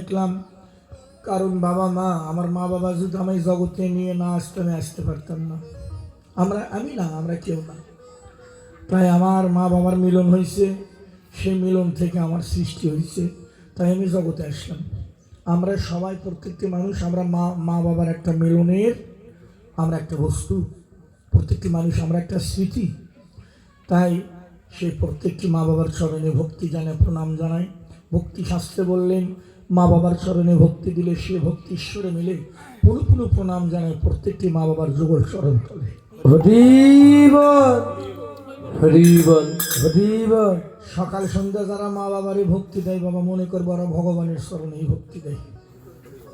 দেখলাম, কারণ বাবা মা, আমার মা বাবা যদি আমি জগতে নিয়ে না আসতে, আমি আসতে পারতাম না। আমরা কেউ না। তাই আমার মা বাবার মিলন হয়েছে, সেই মিলন থেকে আমার সৃষ্টি হয়েছে, তাই আমি জগতে আসলাম। আমরা সবাই, প্রত্যেকটি মানুষ, আমরা মা বাবার একটা মিলনের, আমরা একটা বস্তু, প্রত্যেকটি মানুষ আমরা একটা স্মৃতি। তাই সেই প্রত্যেকটি মা বাবার চরণে ভক্তি জানায়, প্রণাম জানায়। ভক্তি শাস্ত্রে বললেন, মা বাবার চরণে ভক্তি দিলে সে ভক্তি ঈশ্বরে মিলে। পুরো পুরো প্রণাম জানায় প্রত্যেকটি মা বাবার যুগল চরণ তলে। সকাল সন্ধ্যা যারা মা বাবারই ভক্তি দেয়, বাবা মনে করবো ওরা ভগবানের চরণেই ভক্তি দেয়।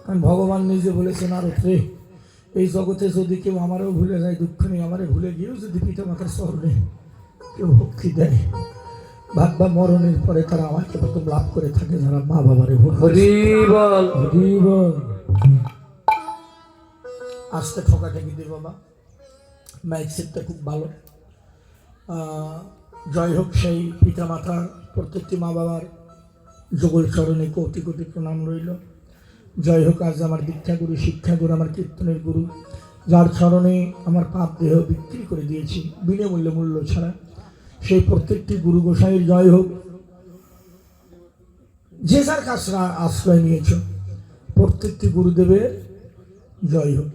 কারণ ভগবান নিজে বলেছেন, আর রে এই জগতে যদি কেউ আমারও ভুলে যায়, দুঃখ নেই, আমারে ভুলে গিয়েও যদি পিতা মাতার চরণে কেউ ভক্তি দেয়, ভাববা মরণের পরে তারা আমাকে প্রথম লাভ করে থাকে, যারা মা বাবারে আসতে ঠকাঠাকি দিয়ে বাবা। মাইক সেটটা খুব ভালো। জয় হোক সেই পিতা মাতা, প্রত্যেকটি মা বাবার যুগল চরণে কোটি কোটি প্রণাম রইল। জয় হোক আজ আমার দীক্ষাগুরু, শিক্ষাগুরু, আমার কীর্তনের গুরু, যার চরণে আমার পাপ দেহ বিক্রি করে দিয়েছি বিনামূল্যে, মূল্য ছাড়া, সেই প্রত্যেকটি গুরু গোসাইয়ের জয় হোক। যে যার কাছে আশ্রয় নিয়েছ, প্রত্যেকটি গুরুদেবের জয় হোক।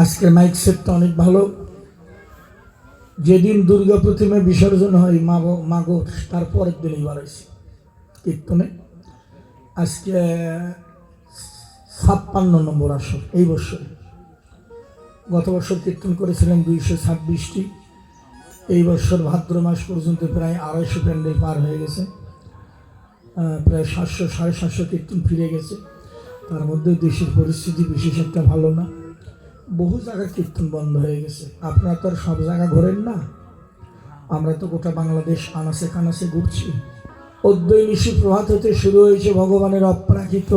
আজকের মাইক সেটটা অনেক ভালো। যেদিন দুর্গা প্রতিমা বিসর্জন হয় মাগো, তারপরের দিনই বাড়াইছি কীর্তনে। আজকে 56 নম্বর আসর এই বছর। গত বছর কীর্তন করেছিলেন 226টি। এই বছর ভাদ্র মাস পর্যন্ত প্রায় 250 প্যান্ডেল পার হয়ে গেছে। প্রায় 700 750 কীর্তন ফিরে গেছে। তার মধ্যে দেশের পরিস্থিতি বিশেষ একটা ভালো না, বহু জায়গায় কীর্তন বন্ধ হয়ে গেছে। আপনারা তো আর সব জায়গা ঘোরেন না, আমরা তো গোটা বাংলাদেশ আনাচে কানাচে ঘুরছি। অদ্বৈ নিশি প্রভাত হতে শুরু হয়েছে ভগবানের অপ্রাকৃত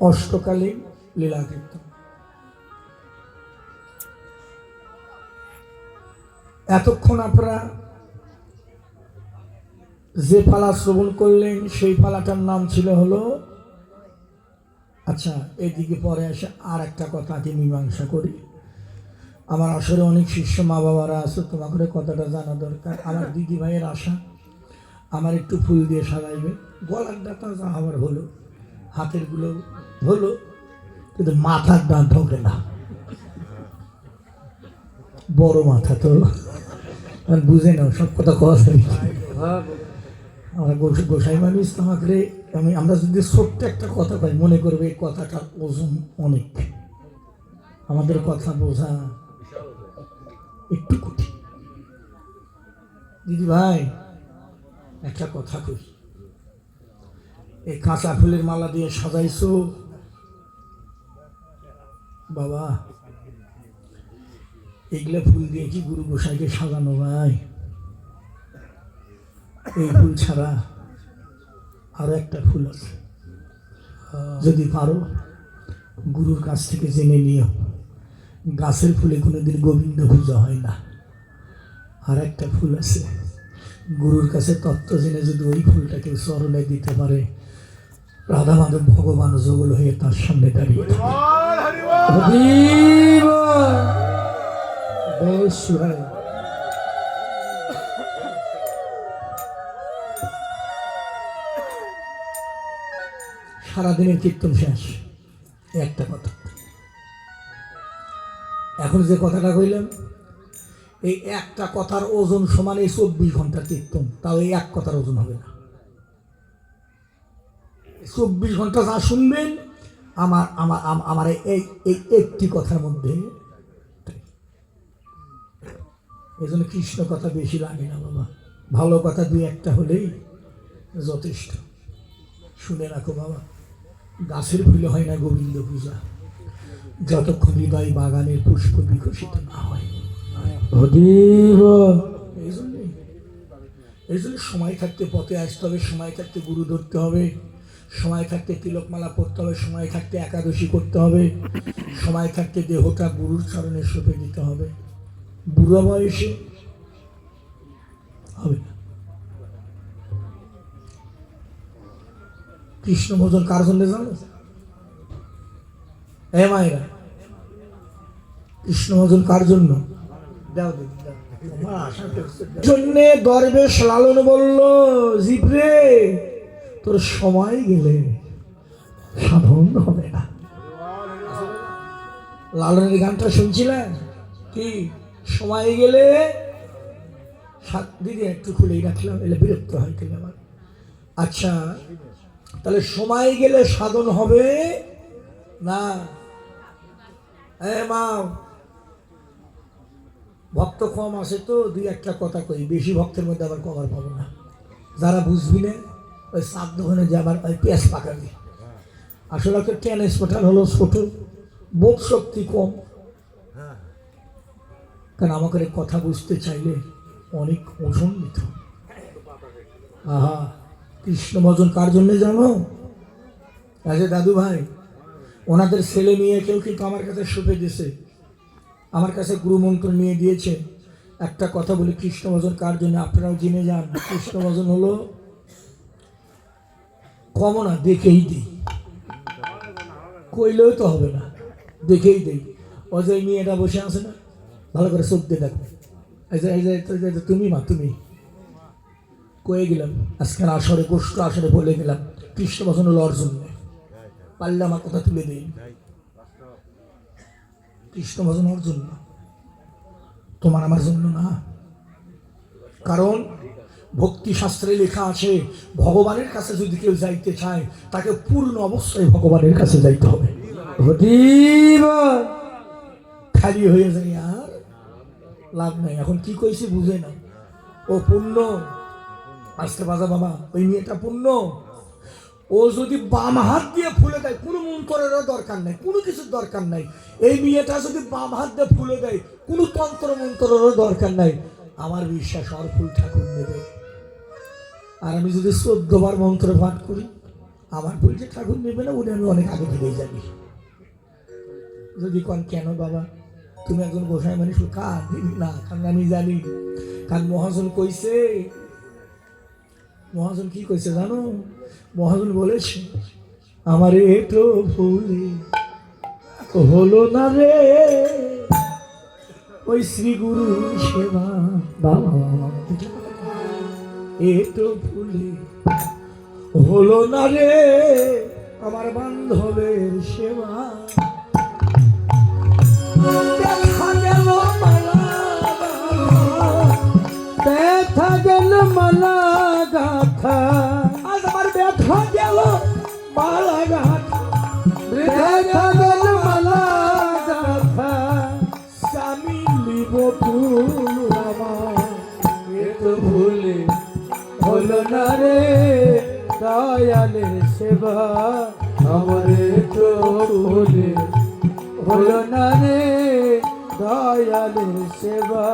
অষ্টকালীন লীলা কীর্তন। এতক্ষণ আপনারা যে পালা শ্রবণ করলেন, সেই পালাটার নাম ছিল হলো, আচ্ছা এদিকে পরে আসে আর একটা কথাকে মীমাংসা করি। আমার আসলে অনেক শিষ্য মা বাবারা আছে, তোমাকে কথাটা জানা দরকার। আমার দিদি ভাইয়ের আশা আমার একটু ফুল দিয়ে সাজাইবে। গলার ডাটা যা আমার হলো, হাতের গুলো হলো, কিন্তু মাথার ডান ঢোকে না। বড় মাথা তো বুঝে নাও, সব কথা কথা আমার গোসাই মানুষ তোমাকে আমরা যদি ছোট্ট একটা কথা পাই, মনে করবে এই কথাটার ওজন অনেক। আমাদের কথা বোঝা একটু কঠিন। দিদি ভাই একটা কথা কই, এই কাঁচা ফুলের মালা দিয়ে সাজাইছো বাবা, এগুলা ফুল দিয়ে কি গুরু গোসাইকে সাজানো ভাই? এই ফুল ছাড়া আরো একটা ফুল আছে, যদি পারো গুরুর কাছ থেকে জেনে নিও। গাছের ফুলে কোনোদিন গোবিন্দ পূজা হয় না। আর একটা ফুল আছে, গুরুর কাছে তত্ত্ব জেনে যদি ওই ফুলটাকে চরণে দিতে পারে, রাধা মাধব ভগবান যুগল হয়ে তার সামনে দাঁড়িয়ে সারাদিনের কীর্তন শেষ। একটা কথা, এখন যে কথাটা কইলাম, এই একটা কথার ওজন সমান এই 24 ঘন্টার কীর্তন। তাও এই এক কথার ওজন হবে না। 24 ঘন্টা যা শুনবেন আমার আমার আমার এই একটি কথার মধ্যে। এই জন্য কৃষ্ণ কথা বেশি লাগে না বাবা, ভালো কথা 2-1টা হলেই যথেষ্ট। শুনে রাখো বাবা, গাছের ফুলে হয় না গোবিন্দ পূজা, যতক্ষণ হৃদয় বাগানের পুষ্প বিকশিত না হয়। এই জন্য এই জন্য সময় থাকতে পথে আসতে হবে, সময় থাকতে গুরু ধরতে হবে, সময় থাকতে তিলকমালা পড়তে হবে, সময় থাকতে একাদশী করতে হবে, সময় থাকতে দেহটা গুরুর চরণে সঁপে দিতে হবে। বুড়ো বয়সে হবে না। কৃষ্ণ ভজন কার জন্য জানো? এ মায়েরা, কৃষ্ণ ভজন কার জন্য? জন্যে দরবেশ লালন বলল, জিব্রে তোর সময় গেলে সাধন হবে না। লালনের গানটা শুনছিলেন কি? সময় গেলে দিদি একটু খুলেই রাখলাম, এলে বিরক্ত হয় কিনা আমার। আচ্ছা, তাহলে সময় গেলে সাধন হবে না। মা ভক্ত কম আছে তো দুই একটা কথা কই, বেশি ভক্তের মধ্যে আবার কভার পাবো না। যারা বুঝবি না ওই সাত দোকানে যে আবার ওই পেঁয়াজ পাকাবি। আসলে ওকে টেনিস পাঠান হলো ছোট, বোধ শক্তি কম। কারণ আমাকে কথা বুঝতে চাইলে অনেক ওজন নিত। আহা, কৃষ্ণ ভজন কার জন্যে জানো? আচ্ছা দাদু ভাই, ওনাদের ছেলে মেয়ে কেউ কিন্তু আমার কাছে শুপে দিয়েছে, আমার কাছে গুরুমন্ত্র নিয়ে দিয়েছে। একটা কথা বলি, কৃষ্ণ ভজন কার জন্য আপনারাও জেনে যান। কৃষ্ণ ভজন হলো কমনা, দেখেই দিই, কইলেও তো হবে না, দেখেই দিই। অজয় মেয়েটা বসে আছে না, ভালো করে চোখ দিয়ে দেখো। তুমি মা, তুমি কয়ে গেলাম আজকের আসরে, গোষ্ঠ আসরে বলে গেলাম কৃষ্ণ ভজন হলো অর্জুন, পারলে আমার কথা তুলে দিই। কৃষ্ণ ভজন অর্জুন না, তোমার আমার জন্য না। কারণ ভক্তি শাস্ত্রে লেখা আছে, ভগবানের কাছে যদি কেউ যাইতে চায় তাকে পূর্ণ অবস্থায় ভগবানের কাছে যাইতে হবে। খালি হয়ে যায় আর লাভ নাই। এখন কি কইছি বুঝে না। ও পূর্ণ, আসতে বাজা বাবা, ওই মেয়েটা পূর্ণ। ও যদি বাম হাত দিয়ে ফুলে দেয়, কোনো মন্ত্রেরও দরকার নাই, কোনো কিছুর দরকার নাই। এই মেয়েটা যদি বাম হাত দিয়ে ফুলে দেয়, কোনো তন্ত্র মন্ত্রেরও দরকার নাই। আমার বিশ্বাস আর ফুল ঠাকুর নেবে। আর আমি যদি 14 বার মন্ত্র পাঠ করি, আমার ফুল যে ঠাকুর নেবে না, উনি আমি অনেক আগে থেকেই জানি। যদি কন কেন বাবা, তুমি একজন গোসাই মানুষ, কার না? কারণ আমি জানি। কারণ মহাজন কইছে, মহাজন কি কইছে জানো? মহাজন বলেছে, আমার এটো ভুলে হলো না রে ওই শ্রী গুরু সেবা। বাবা এটো ভুলে হলো না রে আমার বান্ধবের সেবা। দেখা গেল মালা, ব্যথা গেল মালা গাথা, আজ আমার ব্যথা গেল মালা গাথা, ব্যথা গেল মালা গাথা, স্বামী লিব ফুল আমার এতো ভুলে হলো না রে দয়ালের সেবা। আমার এতো ভুলে হলো না রে দয়ালের সেবা।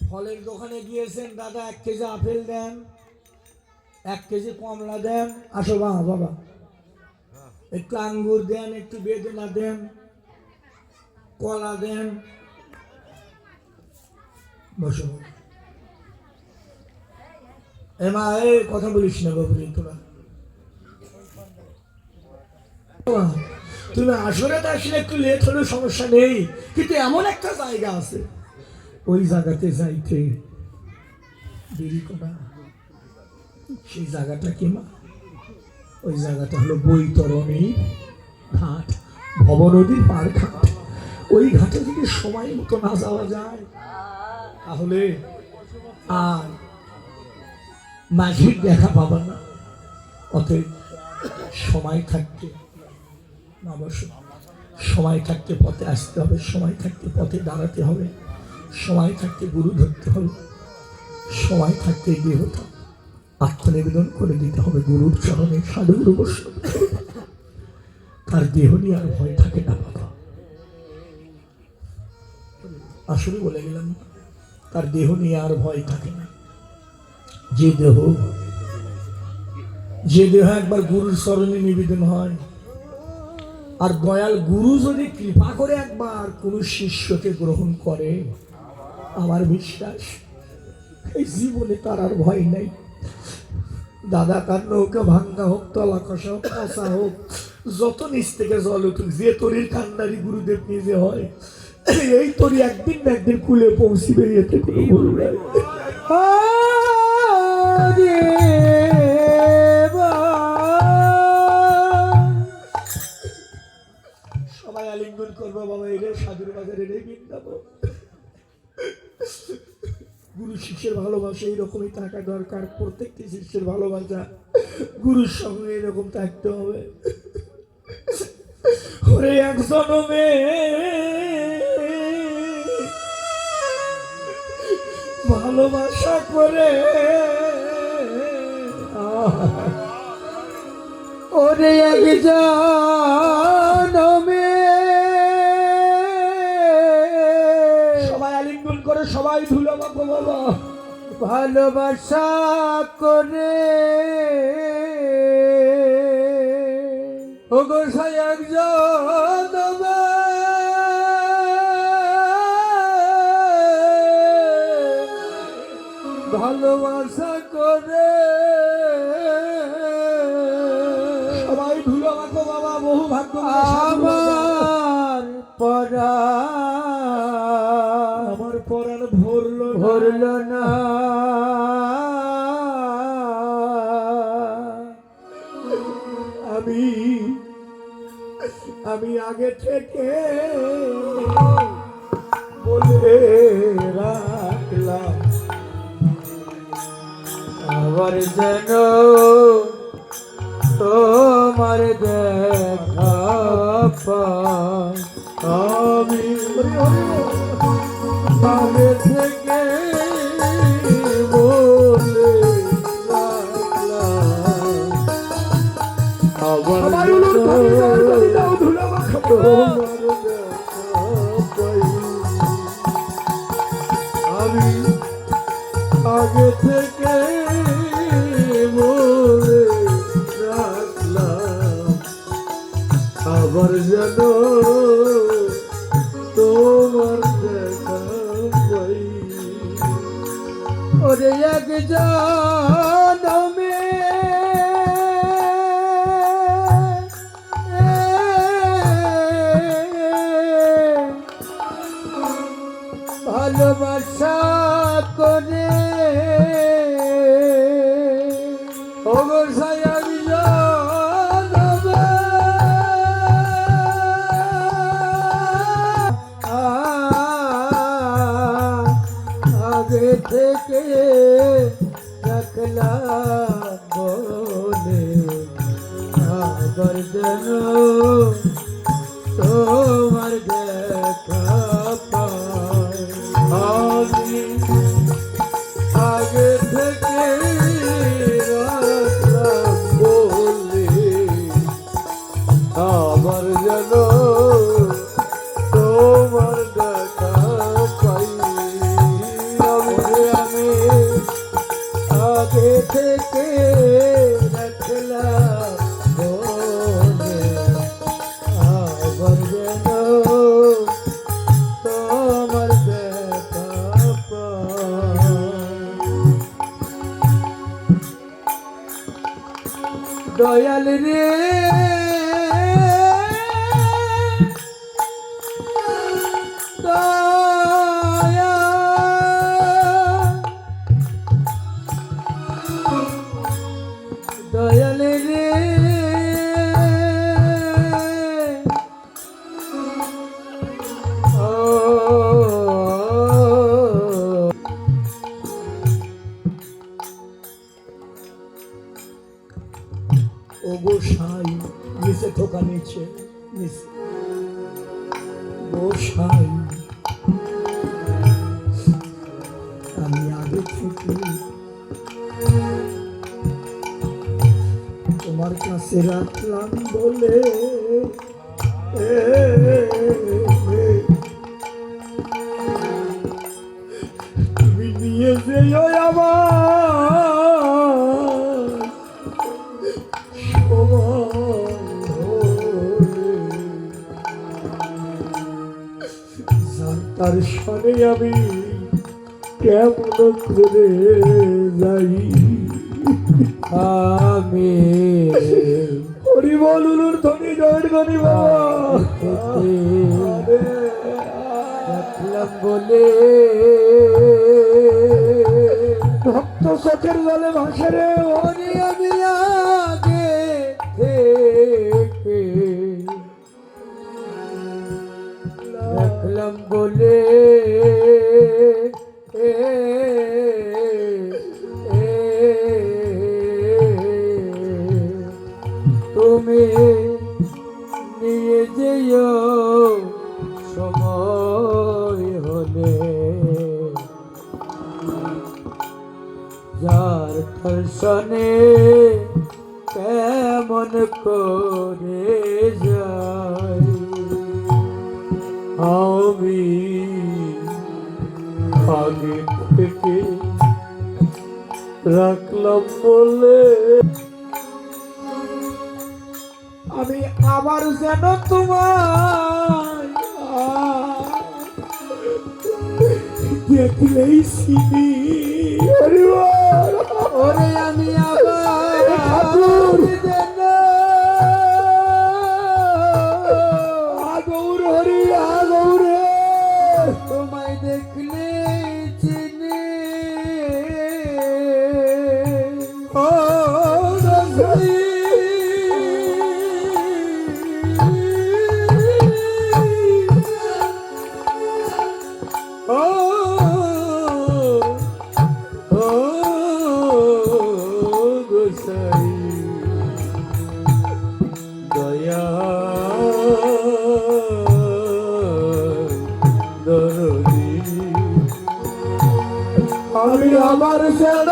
ফলের দোকানে গিয়েছেন, দাদা 1 কেজি আপেল দেন, 1 কেজি কমলা দেন। আসো বাবা, একটু আঙ্গুর দেন, একটু বেদানা দেন, কলা দেন। বসো। মা, এই কথা বলিস না বাবু, তোরা তুমি আসলে আসলে একটু লেট হলে সমস্যা নেই, কিন্তু এমন একটা জায়গা আছে, ওই জায়গাতে যাইতে দেরি করা। সেই জায়গাটা কি মা? ওই জায়গাটা হলো বৈতরণী ঘাট, ভব নদীর পার ঘাট। ওই ঘাটে যদি সময় মতো না যাওয়া যায়, তাহলে আর মাঝির দেখা পাবা না। অতএব সময় থাকতে না, বসো, সময় থাকতে পথে আসতে হবে, সময় থাকতে পথে দাঁড়াতে হবে, সময় থাকতে গুরু ধরতে হবে, সময় থাকতে দেহটা আত্মনিবেদন করে দিতে হবে গুরুর চরণে। সাধুগুরু বৈষ্ণব, তার দেহ নিয়ে আর ভয় থাকে না বাবা। আসলে বলে গেলাম, তার দেহ নিয়ে আর ভয় থাকে না। যে দেহ একবার গুরুর চরণে নিবেদন হয়, আর দয়াল গুরু যদি কৃপা করে একবার কোন শিষ্যকে গ্রহণ করে, আমার বিশ্বাস এই জীবনে তার আর ভয় নাই। দাদা কার নৌকা ভাঙ্গা হোক, তলা কষা হোক, কষা হোক, যত নিচ থেকে জল উঠুক, যে তরির কান্ডারি গুরুদেব নিজে হয়, এই তরি একদিন না একদিন কুলে পৌঁছিবে, এতে কোনো ভুল নাই। সবাই আলিঙ্গন করবো বাবা, এরে সাধুর বাজার, এরে বৃন্দাবন। গুরু শিষ্যের ভালোবাসা এইরকমই থাকা দরকার। প্রত্যেকটি শিষ্যের ভালোবাসা গুরুর সঙ্গে এরকম থাকতে হবে। ওরে এক জনমে ভালোবাসা করে, ওরে এক জনমে, সবাই আলিঙ্গন করে, সবাই ধুলো বাবা বাবা, ভালোবাসা করে, ও গোসাই এক জনমে ভালোবাসা করে, সবাই ধুলো বাবা বাবা, বহু ভাগ্য আমার পরাণ ভরল না। আমি আগে থেকে বলে রাখলাম, আবার যেন তোমার দেখা পাই। আমি আগে থেকে বলে রাখলাম, আবার যেন আমি আগে থেকে বলে রাখলাম, আবার যেন তোমার দেখা পাই। ওরে এক জনমে ভালোবাসা করে, ও গোসাই আমি জনমে আগে থেকে রাখলাম বলে, আবার যেন তোমার দেখা পাই। আমি আগে থেকে রাখলাম বলে, আবার যেন তোমার দেখা পাই। আমি আগে থেকে রাখলাম বলে, আবার যেন তোমার দেখা পাই। দয়াল রে দয়াল রে ও গোসাই, নিচে ঠোকা, নিচে নিচে গোসাই, আমি আগে থেকে তোমার কাছে রাখলাম বলে, নিয়ে যেও আমার সময় হলে। তার সনে আমি কেমন করে যাই। আমি হরি বল উলুর ধ্বনি জয়ের গনি বাবা দেখলাম বলে ভক্ত চোখের জলে ভাসে রে ওরে আমি আগে থেকে দেখলাম বলে তুমি নিয়ে যেও সময় হলে যার দর্শনে কেমন করে যাই আমি আগে থেকে রাখলাম বলে আমি আবার যেন তোমার দেখলেই চিনি। হরি বল। ওরে আমি আবার যেন আগৌর হরি আগৌরে তোমায় দেখলে চিনি ও রসই। ও ও গোসাই দয়া দরদি আমি আমার যেন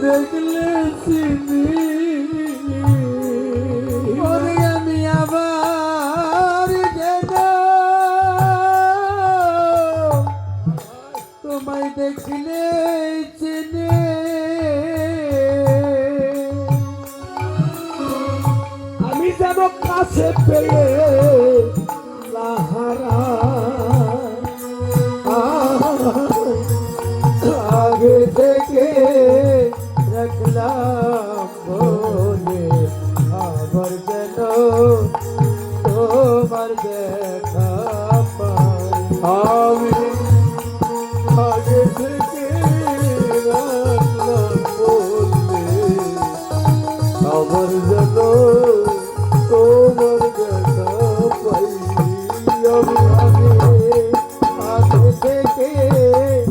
দেখলে চিনি ওরে আমি আবার যেন তোমায় দেখলে চিনি আমি যেন কাছে পেয়ে লাহারা আগে থেকে রাখলাম বলে আবার যেন তোমার দেখা পাই আমি আগে থেকে রাখলাম বললে আবার যেন তোমার দেখা পাই আমি আগে থেকে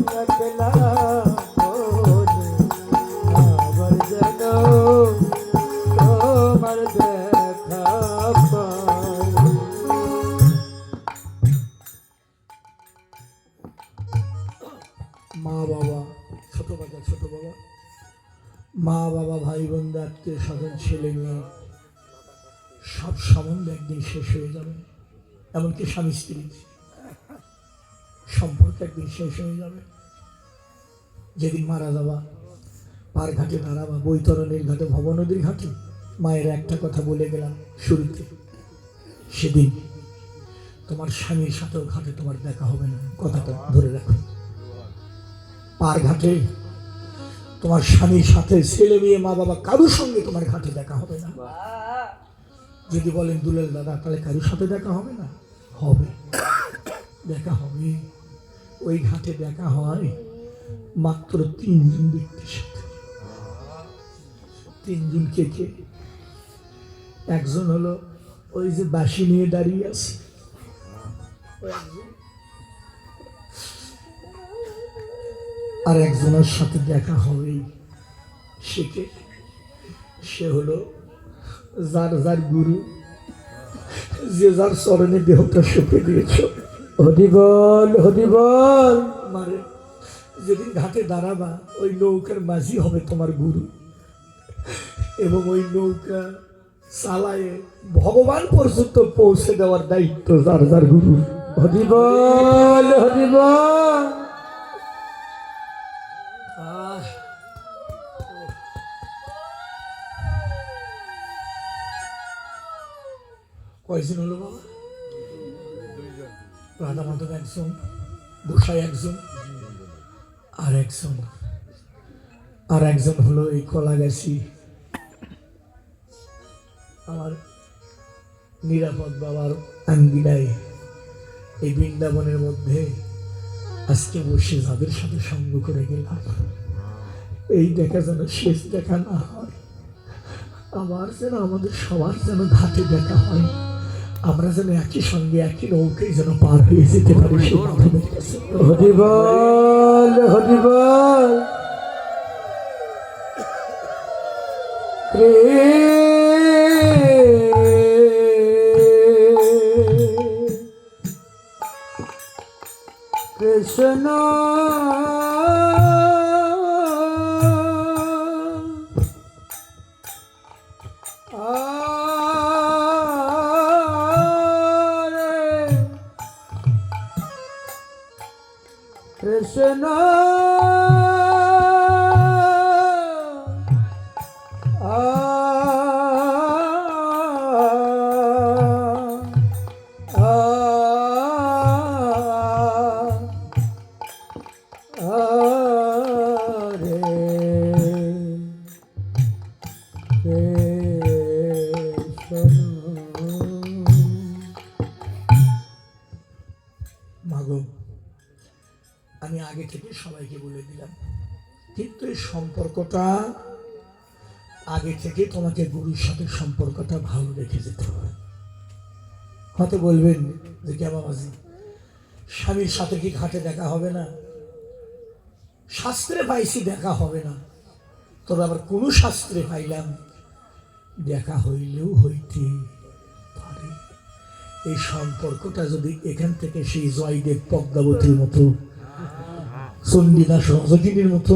রাখলাম বলে আবার যেন তোমার দেখা পাই মা বাবা ছোট বাবা ছোট বাবা মা বাবা ভাই বোনদের আত্মীয় স্বজন ছেলে মেয়ে সব সম্বন্ধ একদিন শেষ হয়ে যাবে। এমনকি স্বামী স্ত্রী সম্পর্ক একদিন শেষ হয়ে যাবে। যেদিন মারা যাবা পার ঘাটে দাঁড়াবা বৈতরণীর ঘাটে ভব নদীর ঘাটে মায়ের একটা কথা বলে গেলাম শুরুতে, সেদিন তোমার স্বামীর সাথেও ঘাটে তোমার দেখা হবে না, কথাটা ধরে রাখো। পার ঘাটে তোমার স্বামীর সাথে ছেলে মেয়ে মা বাবা কারোর সঙ্গে তোমার ঘাটে দেখা হবে না। যদি বলেন দুলাল দাদা তাহলে কারোর সাথে দেখা হবে না, হবে, দেখা হবে। ওই ঘাটে দেখা হয় মাত্র 3 জন ব্যক্তির সাথে। 3 জন কে কে? একজন হলো ওই যে বাঁশি নিয়ে দাঁড়িয়ে আছে, আর একজনের সাথে দেখা হবেই। সে কে? সে হলো যার যার গুরু, যে যার চরণে দেহটা সঁপে দিয়েছ। হরি বল হরি বল মানে যেদিন ঘাটে দাঁড়াবা ওই নৌকার মাঝি হবে তোমার গুরু, এবং ওই নৌকা চালায়ে ভগবান পর্যন্ত পৌঁছে দেওয়ার দায়িত্ব যার যার গুরু। হরি বল হরি বল। কয়জন হলো বাবা? রাধা মাধব একজন, গোসাই একজন, আর একজন হলো এই কলাগাছি আমার নিরাপদ বাবার আঙ্গিনায় এই বৃন্দাবনের মধ্যে আজকে বসে যাদের সাথে সঙ্গ করে গেলাম, এই দেখা যেন শেষ দেখা না হয়, আবার যেন আমাদের সবার যেন ঘাটে দেখা হয়, আমরা যেন একই সঙ্গে একই নৌকায় যেন পার হয়ে যেতে পারি সেই মাধবের কাছে। হরি বল হরি বল। কৃষ্ণ কৃষ্ণ মাগো, আমি আগে থেকে সবাইকে বলে দিলাম, কিন্তু এই সম্পর্কটা আগে থেকে তোমাকে গুরুর সাথে সম্পর্কটা ভালো রেখে যেতে হবে। হয়তো বলবেন যে কে বাবাজি, স্বামীর সাথে কি ঘাটে দেখা হবে না? শাস্ত্রে পাইছি দেখা হবে না, তবে আবার কোন শাস্ত্রে পাইলাম দেখা হইলেও হইতে পারে। এই সম্পর্কটা যদি এখান থেকে সেই জয়দেব পদ্মাবতীর মতো, চন্ডিদা সহযোগিনীর মতো,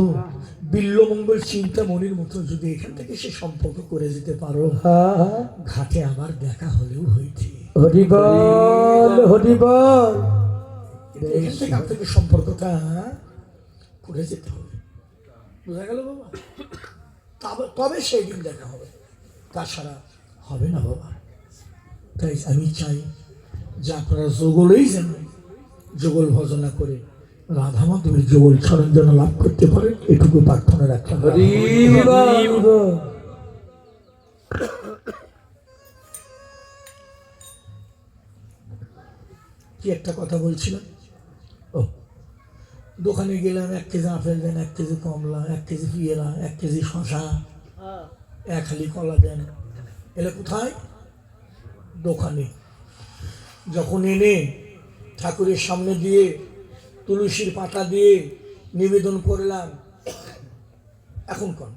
বিল্লমঙ্গল চিন্তামণির মতো যদি এখান থেকে সে সম্পর্ক করে যেতে পারো, ঘাটে আবার দেখা হলেও হইতে। হরি বল হরি বল। এখান থেকে আপনাকে সম্পর্কটা করে যেতে হবে, বোঝা গেল বাবা? তবে সেই দিন দেখা হবে, তাছাড়া হবে না বাবা। তাই আমি চাই যে আপনারা যুগলেই যেন যুগল ভজনা করে রাধা মাধবের যুগল সরঞ্জন লাভ করতে পারেন, এটুকু প্রার্থনা রাখলাম। হরি বল। কি একটা কথা বলছিলাম, ও দোকানে গেলাম, 1 কেজি আপেল দেন, 1 কেজি কমলা, 1 কেজি পেয়ারা, 1 কেজি শশা, 1 হালি কলা দেন। এলে কোথায়? দোকানে। যখন এনে ঠাকুরের সামনে দিয়ে তুলসীর পাতা দিয়ে নিবেদন করলাম, এখন কোন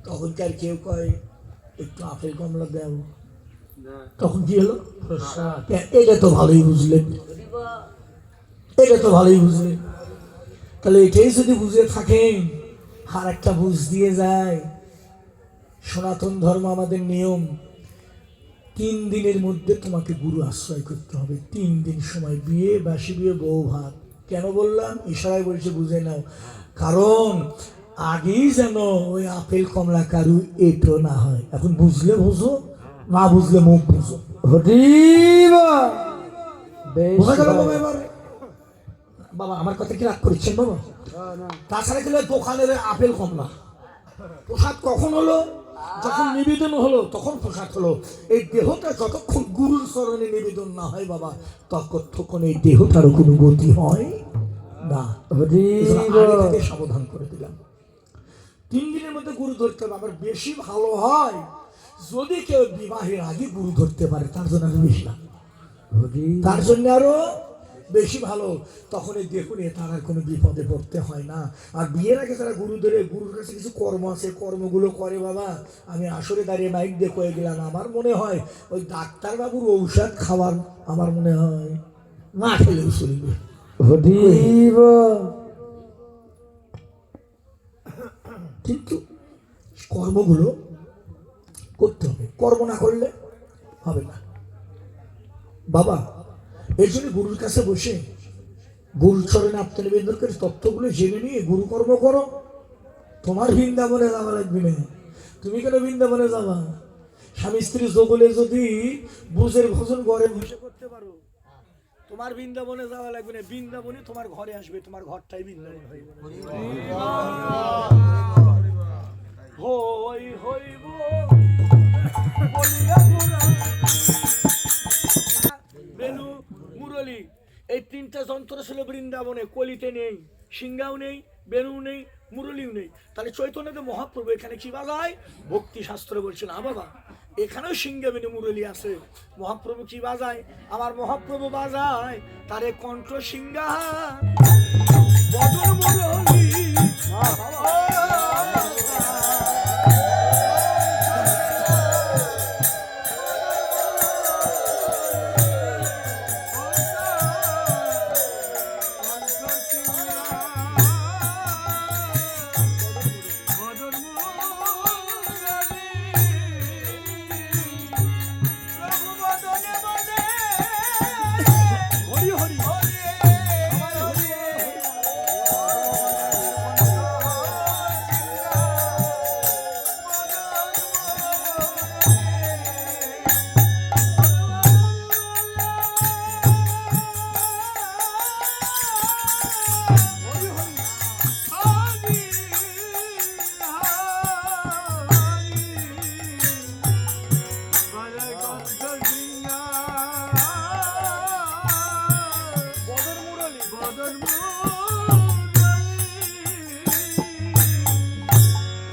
তখনকার কেউ কয় একটু আপেল কমলা দেও, তখন কি হলো? এটা তো ভালোই বুঝলেন, এটা তো ভালোই বুঝলেন। তাহলে এটাই যদি বুঝে থাকেন, আর একটা বুঝ দিয়ে যায়, সনাতন ধর্ম আমাদের নিয়ম, 3 দিনের মধ্যে তোমাকে গুরু আশ্রয় করতে হবে। 3 দিন সময়, বিয়ে, বাসি বিয়ে, বউ ভাত। কেন বললাম? ইশারায় বলছে বুঝে নাও, কারণ আগেই যেন ওই আপেল কমলা কারু এটো না হয়। এখন বুঝলে বুঝো, না বুঝলে মুখ বুঝো। হরি বল। বেশ বোঝা গেল বাবা? এবার বাবা আমার কথা কি রাগ করছেন বাবা? তাছাড়া গেলে দোকানের আপেল কমলা প্রসাদ কখন হলো? যখন নিবেদন হলো তখন প্রসাদ হলো। এই দেহটা যতক্ষণ গুরুর চরণে নিবেদন না হয় বাবা, ততক্ষণ এই দেহটারও কোনো গতি হয় না। হরি আগে বল। থেকে সাবধান করে দিলাম, 3 দিনের মধ্যে গুরু ধরতে হবে। আবার বেশি ভালো হয় যদি কেউ বিবাহের আগে গুরু ধরতে পারে, তার জন্য আরো বেশি ভালো, হরি তার জন্য আরো বেশি ভালো। তখন এই দেখুন তার আর কোনো বিপদে পড়তে হয় না। আর বিয়ের আগে তারা গুরু ধরে, গুরুর কাছে কিছু কর্ম আছে, কর্মগুলো করে বাবা। আমি আসরে দাঁড়িয়ে মাইক দিয়ে কয়ে গেলাম, আমার মনে হয় ওই ডাক্তারবাবুর ঔষধ খাবার আমার মনে হয় না খেলেও চলবে। হরি বল। কিন্তু কর্মগুলো করতে হবে, কর্ম না করলে হবে না। বাবা এই জন্য গুরুর কাছে বসে গুরু চরণে আপনার নিবেদন করে তত্ত্বগুলো জেনে নিয়ে গুরু কর্ম করো। তোমার বৃন্দাবনে যাওয়া লাগবে না। তুমি কেন বৃন্দাবনে যাবা? স্বামী স্ত্রী যোগলে যদি বুঝের ভোজন ঘরে বসে করতে পারো, তোমার বৃন্দাবনে যাওয়া লাগবে না। বৃন্দাবনে তোমার ঘরে আসবে, তোমার ঘরটাই বৃন্দাবন হইবে। হই হইব বলিয়া মোরা বেলু মুরলী এই তিনটা যন্ত্র ছিল বৃন্দাবনে। কলিতে নেই, সিংহাও নেই, বেনু নেই, মুরলীও নেই। তাহলে চৈতন্যদেব মহাপ্রভু এখানে কি বাজায়? ভক্তি শাস্ত্র বলছে না বাবা, এখানেও সিংহা বেনু মুরলী আছে। মহাপ্রভু কি বাজায়? আমার মহাপ্রভু বাজায় তারে কণ্ঠ সিংহা বদন মুরলী।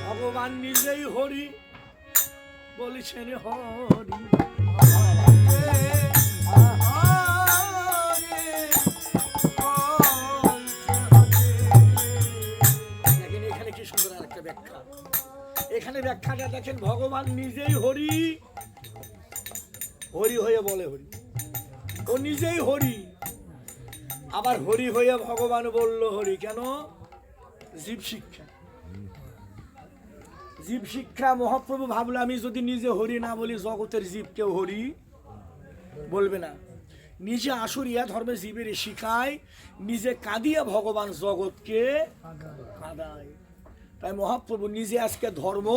ভগবান নিজেই হরি বলেছেন হরি। এখানে কি সুন্দর আরেকটা ব্যাখ্যা। এখানে ব্যাখ্যাটা দেখেন, ভগবান নিজেই হরি, হরি হয়ে বলে হরি, ও নিজেই হরি। আবার হরি হয়ে ভগবান বলল হরি কেন? জীব শিক্ষা। জীব শিক্ষা মহাপ্রভু ভাবলো আমি যদি নিজে হরি না বলি, জগতের জীব কেউ হরি বলবে না। নিজে আসুরিয়া ধর্মে জীবের শিখায়, নিজে কাঁদিয়া ভগবান জগৎকে কাঁদায়। তাই মহাপ্রভু নিজে আজকে ধর্ম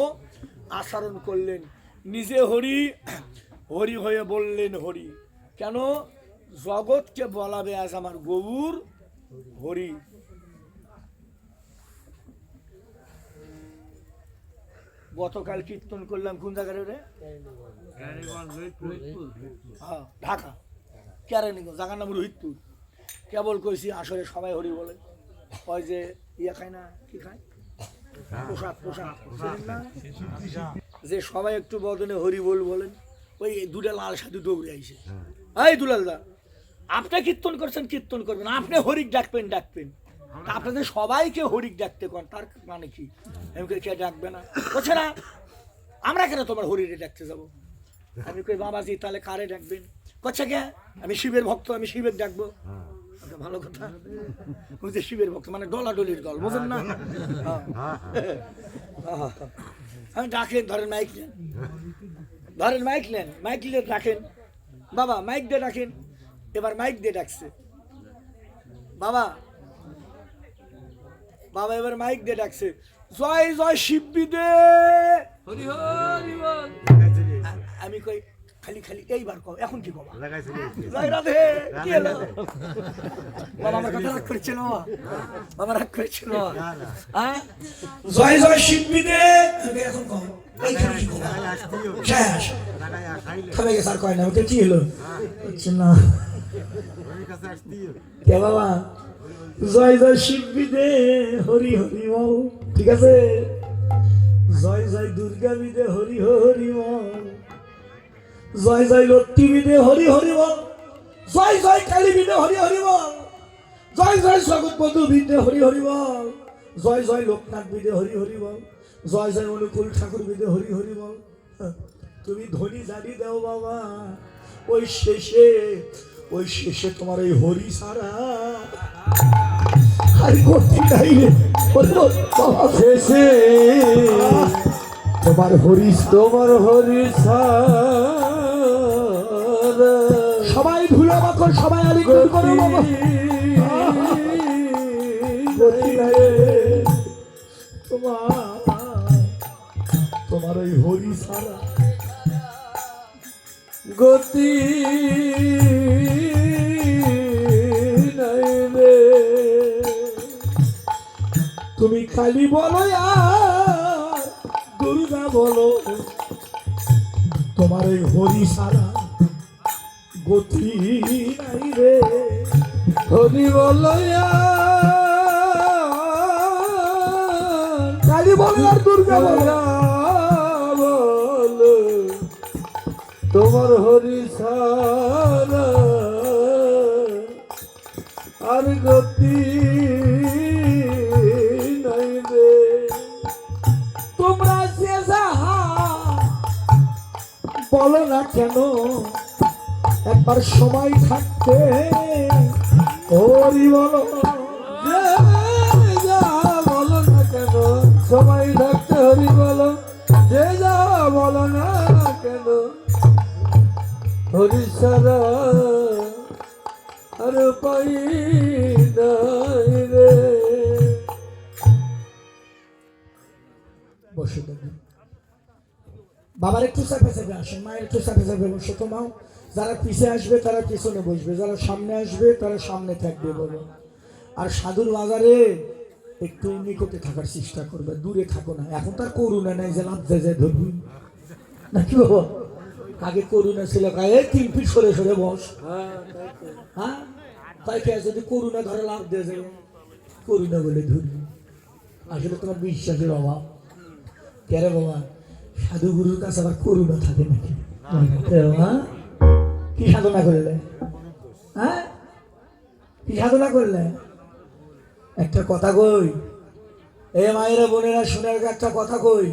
আচরণ করলেন, নিজে হরি, হরি হয়ে বললেন হরি কেন? জগৎকে বলাবে আজ আমার গৌর হরি। গতকাল কীর্তন করলাম কোন জায়গায় রে? হ্যাঁ, ঢাকা কেরানীগঞ্জ, জায়গার নাম রোহিতপুর। কেবল কইছি আসলে সবাই হরি বলে, ওই যে ইয়া খায় না, কি খায়, প্রসাদ, প্রসাদ না, যে সবাই একটু বদনে হরি বল বলেন। ওই দুটা লাল সাধু দৌড়ে আইছে, এই দুলাল দা আপনি কীর্তন করছেন, কীর্তন করবেন, আপনি হরিক ডাকবেন, ডাকবেন। আপনাদের সবাইকে হরিক ডাকতে কন, তার মানে কি? কে ডাকবে না? বলছে না আমরা কেন তোমার হরিরে ডাকতে যাবো? আমি কই বাবাজি তাহলে কারে ডাকবেন? করছে কে? আমি শিবের ভক্ত, আমি শিবের ডাকবো। ভালো কথা, বুঝছে শিবের ভক্ত মানে ডলাডলির দল, বুঝেন না? আমি ডাকেন, ধরেন মাইক নেন, ধরেন মাইক নেন, মাইক দিয়ে ডাকেন বাবা, মাইক দিয়ে ডাকেন। এবার মাইক দিয়ে ডাকছে বাবা, বাবা এবার মাইক দিয়ে ডাকছে, জয় জয় শিববিদে। আমি কই খালি খালি এইবার কও, এখন কি কবা? জয় রাধে। কি হলো বাবা, আমার কথা রাগ করছিল, বাবা রাগ করছিল। জয় জয় শিববিদে, এখন কও এইখানে কি কবা? শেষ খাবে গে স্যার কয় না, ওটা কি হলো না কে বাবা? জয় জয় শিববিদে হরি হরি বল, ঠিক আছে? জয় জয় দুর্গা বিদে হরি হরি বল, জয় জয় লক্ষ্মী বিদে হরি হরি বল, জয় জয় কালী বিদে হরি হরি বল, জয় জয় জগৎ বন্ধু বিদে হরি হরি বল, জয় জয় লোকনাথ বিদে হরি হরি বল, জয় জয় অনুকূল ঠাকুর বিদে হরি হরি বল। তুমি ধ্বনি জানি দাও বাবা, ওই শেষে, ওই শেষে তোমার এই হরি সারা আর করতে নাই রে বাবা, শেষে তোমার হরি, তোমার হরি সারা সবাই ভুলে বাকর সবাই আলিঙ্গন করো বাবা। গতি নাই রে তোমার ওই হরি সারা গতি নাই রে। তুমি খালি বলো আর দুর্গা বলো, তোমার ওই হরি সারা গতি নাই রে। হরি বলো খালি বলো আর দুর্গা বলো, বলো তোমার হরি সারা আর গতি নাই রে। তোমরা যে যাহা বলো না কেন, একবার সময় থাকতে হরি বলো। যে যা বলো না কেন, সবাই থাকতে হরি বলো। যে যা বলো না কেন, হরি সারা আর পাই নাই রে। বসে দেখুন বাবার একটু চাপে চাপে আসেন, মায়ের একটু চাপে চাপে বসে। তোমাও যারা পিছিয়ে আসবে তারা পিছনে বসবে, যারা সামনে আসবে তারা সামনে থাকবে বলো। আর সাধুর বাজারে একটু নিকটে থাকার চেষ্টা করবে, দূরে থাকো না। এখন তার করুণা নাই যে লাভ যায় ধরবি নাকি বাবা। আগে করুণা ছিল, এই 3 ফিট সরে সরে বস। হ্যাঁ তাই কে যদি করুণা ধরে লাভ দিয়ে যাবে, করুণা বলে ধরবি। আসলে তোমার বিশ্বাসের অভাব। কেরে বাবা, সাধু গুরুর কাছে আবার করুণা থাকে নাকি? হ্যাঁ কি সাধনা করলে? হ্যাঁ কি সাধনা করলে? একটা কথা কই, এ মায়েরা বোনেরা শুনে একটা কথা কই,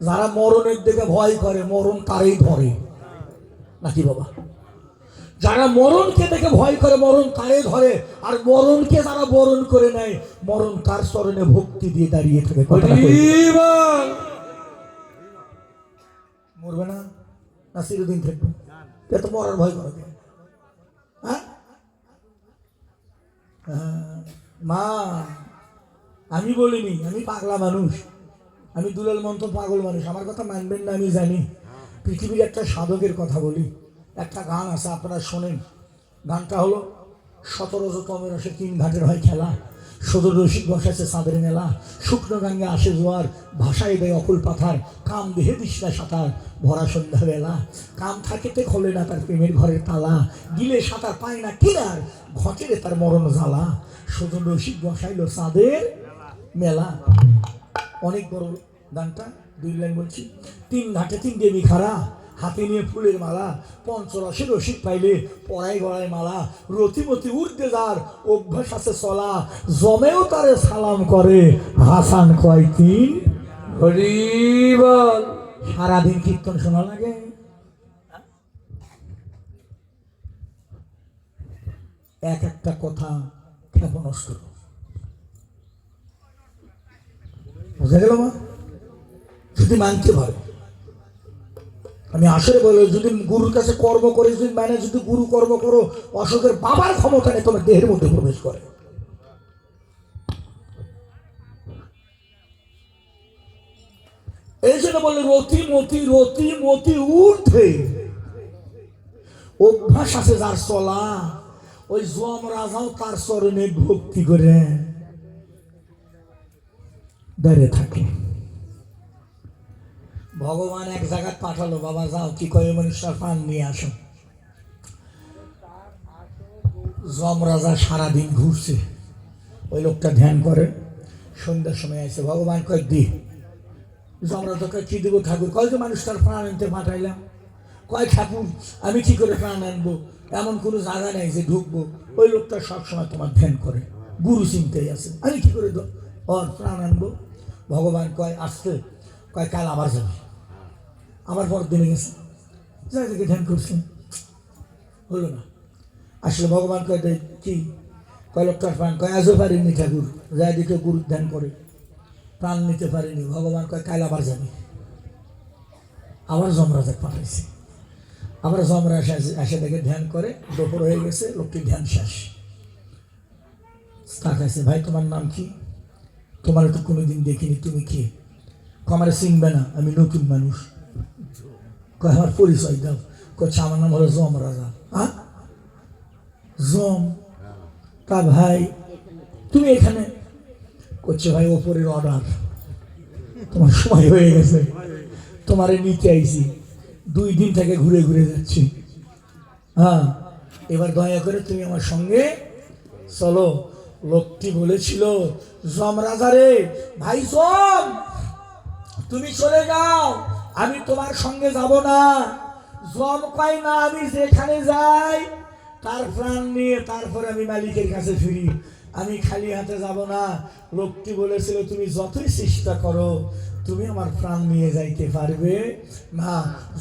যারা মরণের দিকে ভয় করে মরণ তারই ধরে নাকি বাবা? যারা মরণকে দেখে ভয় করে মরণ তারে ধরে, আর মরণকে যারা বরণ করে নেয় মরণ তার চরণে ভক্তি দিয়ে দাঁড়িয়ে থাকে। মরবে না না চিরদিন থাকবে? এত মরার ভয় করে। হ্যাঁ মা আমি বলিনি, আমি পাগলা মানুষ, আমি দুলাল মন্ত্র পাগল মানুষ। আমার কথা মানবেন না আমি জানি। পৃথিবীর একটা সাধকের কথা বলি। একটা গান আছে আপনারা শোনেন। গানটা হলো 17তমের আসে 3 ঘাটের হয় খেলা, সদর রসিক বসাছে চাঁদের মেলা, শুকনো গাঙ্গে আসে জোয়ার, ভাষায় দেয় অকুল পাথার, কাম দেহে দিশনা সাঁতার ভরা সন্ধ্যাবেলা, কাম থাকিতে খোলে না তার প্রেমের ঘরের তালা, গিলে সাঁতার পায় না কিনার, ঘটেরে তার মরণ জ্বালা, সদর রসিক বসাইল চাঁদের মেলা। অনেক বড় গানটা, 2 লাইন বলছি। 3 ঘাটে 3 দেবী খাড়া, হাতে নিয়ে ফুলের মালা, পঞ্চরসে রসিক পাইলে পড়াই গড়ায় মালা, রতিমতি উর্দে যার অভ্যাস আছে চলা, জমেও তারে সালাম করে হাসান কয় 3 হরি বল। সারাদিন কীর্তন শোনা লাগে। এক একটা কথা ক্ষেপণাস্ত্র, বুঝা গেল মা? যদি মানতে পারো, আমি আসলে বলি, যদি গুরুর কাছে কর্ম করে, যদি মানে যদি গুরু কর্ম করো, অশোকের বাবার ক্ষমতা নেই তোমার দেহের মধ্যে প্রবেশ করে। এই জন্য বলে রতি মতি রতি মতি ঊর্ধ্বে, অভ্যাস আছে যার চলা, ওই যম রাজাও তার চরণে ভক্তি করে দাঁড়িয়ে থাকে। ভগবান এক জায়গায় পাঠালো, বাবা যাও কি কয়ে মানুষটার প্রাণ নিয়ে আসো। যম রাজা সারাদিন ঘুরছে, ওই লোকটা ধ্যান করে, সন্ধ্যার সময় আসে, ভগবান কয় দি। যম রাজা কয় কি দেবো ঠাকুর? কয় যে মানুষটার প্রাণ আনতে পাঠাইলাম। কয় ঠাকুর আমি কি করে প্রাণ আনবো? এমন কোনো জায়গা নেই যে ঢুকবো। ওই লোকটা সবসময় তোমার ধ্যান করে, গুরু চিন্তাই আছে, আমি কি করে ওর প্রাণ আনবো? ভগবান কয় আসতে, কয় কাল আবার যাবে। আবার পর দিনে গেছে, যাই থেকে ধ্যান করছে, হলো না। আসলে ভগবান কয় কি? কয় লোকটার প্রাণ, কয় আজও পারিনি ঠাকুর, যাই দিকে গুরু ধ্যান করে প্রাণ নিতে পারিনি। ভগবান কয় কাল আবার যাবে। আবার যমরাজা পাঠাইছে, আবার জমরা এসে দেখে ধ্যান করে, দুপুর হয়ে গেছে, লোকটি ধ্যান শেষ। তাকাইছে, ভাই তোমার নাম কি? তোমার তো কোনোদিন দেখিনি, তুমি কি? আমার চিনবে না, আমি নতুন মানুষ। কয় আমার পরিচয় দাও। কচ্ছে আমার নাম হলো জম রাজা। হ্যাঁ জম? তা ভাই তুমি এখানে? করছে ভাই ওপরের অর্ডার, তোমার সময় হয়ে গেছে, তোমারে নিতে আইছি, 2 দিন থেকে ঘুরে ঘুরে যাচ্ছি। হ্যাঁ এবার দয়া করে তুমি আমার সঙ্গে চলো। লোকটি বলেছিল, জম রাজা রে, ভাই জম তুমি চলে যাও, আমি তোমার সঙ্গে যাব না। জম কয় না, আমি যেখানে যাই তার প্রাণ নিয়ে তারপরে আমি মালিকের কাছে ফিরি, আমি খালি হাতে যাব না। লোকটি বলেছিল, তুমি যতই চেষ্টা করো তুমি আমার প্রাণ নিয়ে যাইতে পারবে না।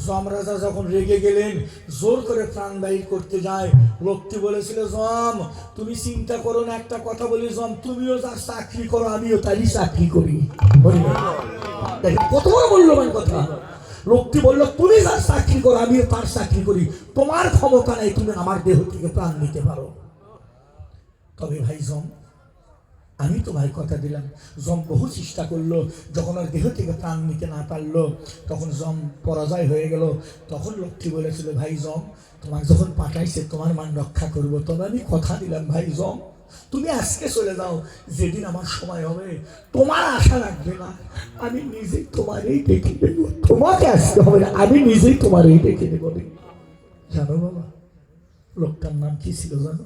জম রাজা যখন রেগে গেলেন, জোর করে প্রাণ বাহির করতে যায়। লোকটি বলেছিল, জম তুমি চিন্তা করো না, একটা কথা বলি জম, তুমিও যার চাকরি করো আমিও তারই চাকরি করি। দেখেন কত বড় মূল্যবান কথা। লোকটি বলল, তুমি যার চাকরি করো আমিও তার চাকরি করি, তোমার ক্ষমতা নেই তুমি আমার দেহ থেকে প্রাণ নিতে পারো। তবে ভাই জম আমি তোমার কথা দিলাম। জম বহু চেষ্টা করলো, যখন ওর দেহ থেকে প্রাণ নিতে না পারলো তখন জম পরাজয় হয়ে গেল। তখন লোকটি বলেছিল, ভাই জম তোমার যখন পাঠাইছে তোমার মান রক্ষা করবো, তবে আমি কথা দিলাম ভাই জম তুমি আজকে চলে যাও, যেদিন আমার সময় হবে তোমার আশা রাখবে না, আমি নিজেই তোমারই ডেকে দেবো। তোমাকে আসতে হবে না, আমি নিজেই তোমারই ডেকে দেবো। জানো বাবা লোকটার নাম কি ছিল জানো?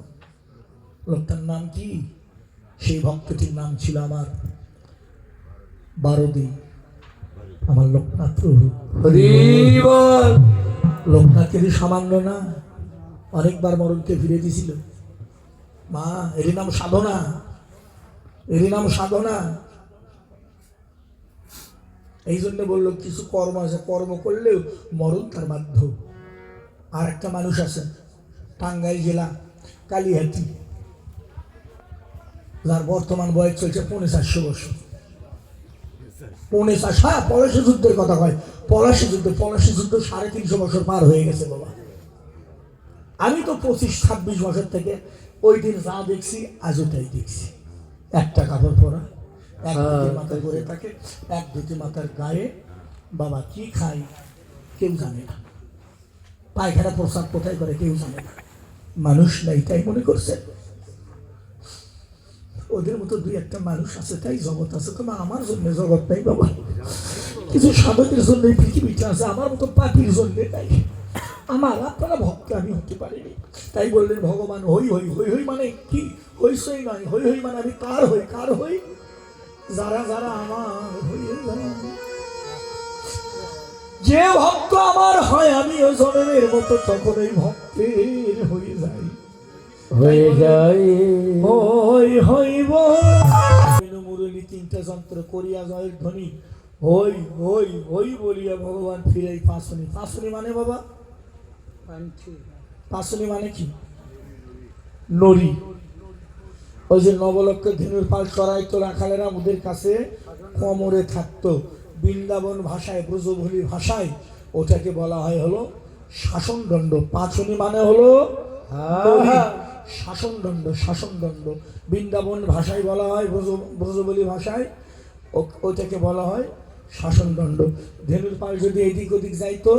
লোকটার নাম কি? সেই ভক্তটির নাম ছিল আমার বারোদি, আমার লোকনাথ প্রভু। লোকনাথেরই সামান্য না, অনেকবার মরণকে ফিরে দিয়েছিল। মা এরই নাম সাধনা, এরই নাম সাধনা। এই জন্য বললো কিছু কর্ম আছে, কর্ম করলেও মরণ তার বাধ্য। আর একটা মানুষ আছে টাঙ্গাইল জেলা কালীহাতি, যার বর্তমান বয়স চলছে 450 বছর। 450, হ্যাঁ পলাশী যুদ্ধের কথা কয়, পলাশী যুদ্ধ 350 বছর পার হয়ে গেছে বাবা। আমি তো 25-26 বছর থেকে ওই দিন যা দেখছি আজও তাই দেখছি। একটা কাপড় পরা, এক ধুতি মাথায় পরে থাকে, এক ধুতি মাথার গায়ে। বাবা কি খায় কেউ জানে না, পায়খানা প্রসাদ কোথায় করে কেউ জানে না। মানুষ নাই তাই মনে করছে, ওদের মতো 2-1টা মানুষ আছে তাই জগৎ আছে। তোমার আমার জন্য জগৎ নাই বাবা, কিছু সাধকের জন্য পৃথিবীটা আছে, আমার মতো পাপির জন্য নাই। আমার আপনারা ভক্ত আমি হতে পারিনি, তাই বললেন ভগবান হই হই হই হই মানে কি? হইসই নয়, হই হই মানে আমি কার হই, কার হই? যারা যারা আমার হইয়ে যায়। যে ভক্ত আমার হয় আমি ও জনমের মতো তখন ওই ভক্তের হয়ে যাই, হয়ে যায় হই হইব। মুরলী 3টা যন্ত্র করিয়া জয়ের ধ্বনি, হই হই হই বলিয়া ভগবান ফিরে পাঁচনি। পাঁচনি মানে বাবা, পাঁচনি মানে কি? নরি। ওই যে নবলক্ষ ধেনুর পাল চড়াইতো রাখালেরা ওদের কাছে কোমরে থাকতো, বৃন্দাবন ভাষায় ব্রজবলি ভাষায় ওটাকে বলা হয় হলো শাসনদণ্ড। পাঁচনি মানে হলো শাসনদণ্ড, শাসনদণ্ড। বৃন্দাবন ভাষায় বলা হয়, ব্রজবলি ভাষায় ওইটাকে বলা হয় শাসনদণ্ড। ধেনুর পাল যদি এদিক ওদিক যাইতো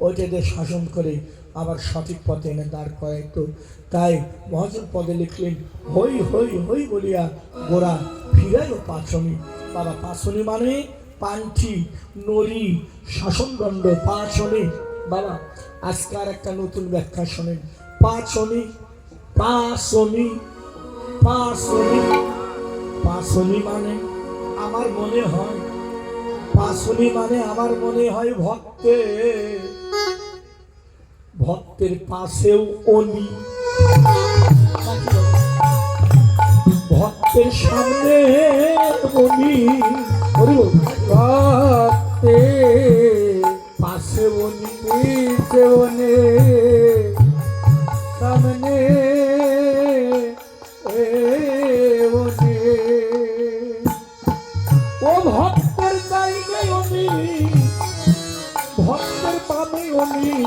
ওইটাতে শাসন করে আবার সঠিক পথে এনে দাঁড় করাইতো। তাই মহাজন পদে লিখলেন, হই হই হই বলিয়া গোড়া ফিরাইল পাঁচনি। বাবা পাঁচনি মানে পান্থি, নরি, শাসনদণ্ড, পাঁচনি। বাবা আজকার একটা নতুন ব্যাখ্যা শোনেন। পাঁচনি, পাঁচনি, পাঁচনি, পাঁচনি মানে আমার মনে হয়, পাঁচনি মানে আমার মনে হয় ভক্তের, ভক্তের পাশেও অনি, ভক্তের সামনে অনি, ভক্তে পাশে অনি, জীবনে সামনে ও ভক্তের চাইবে অনি, ভক্তের পাবে অনি।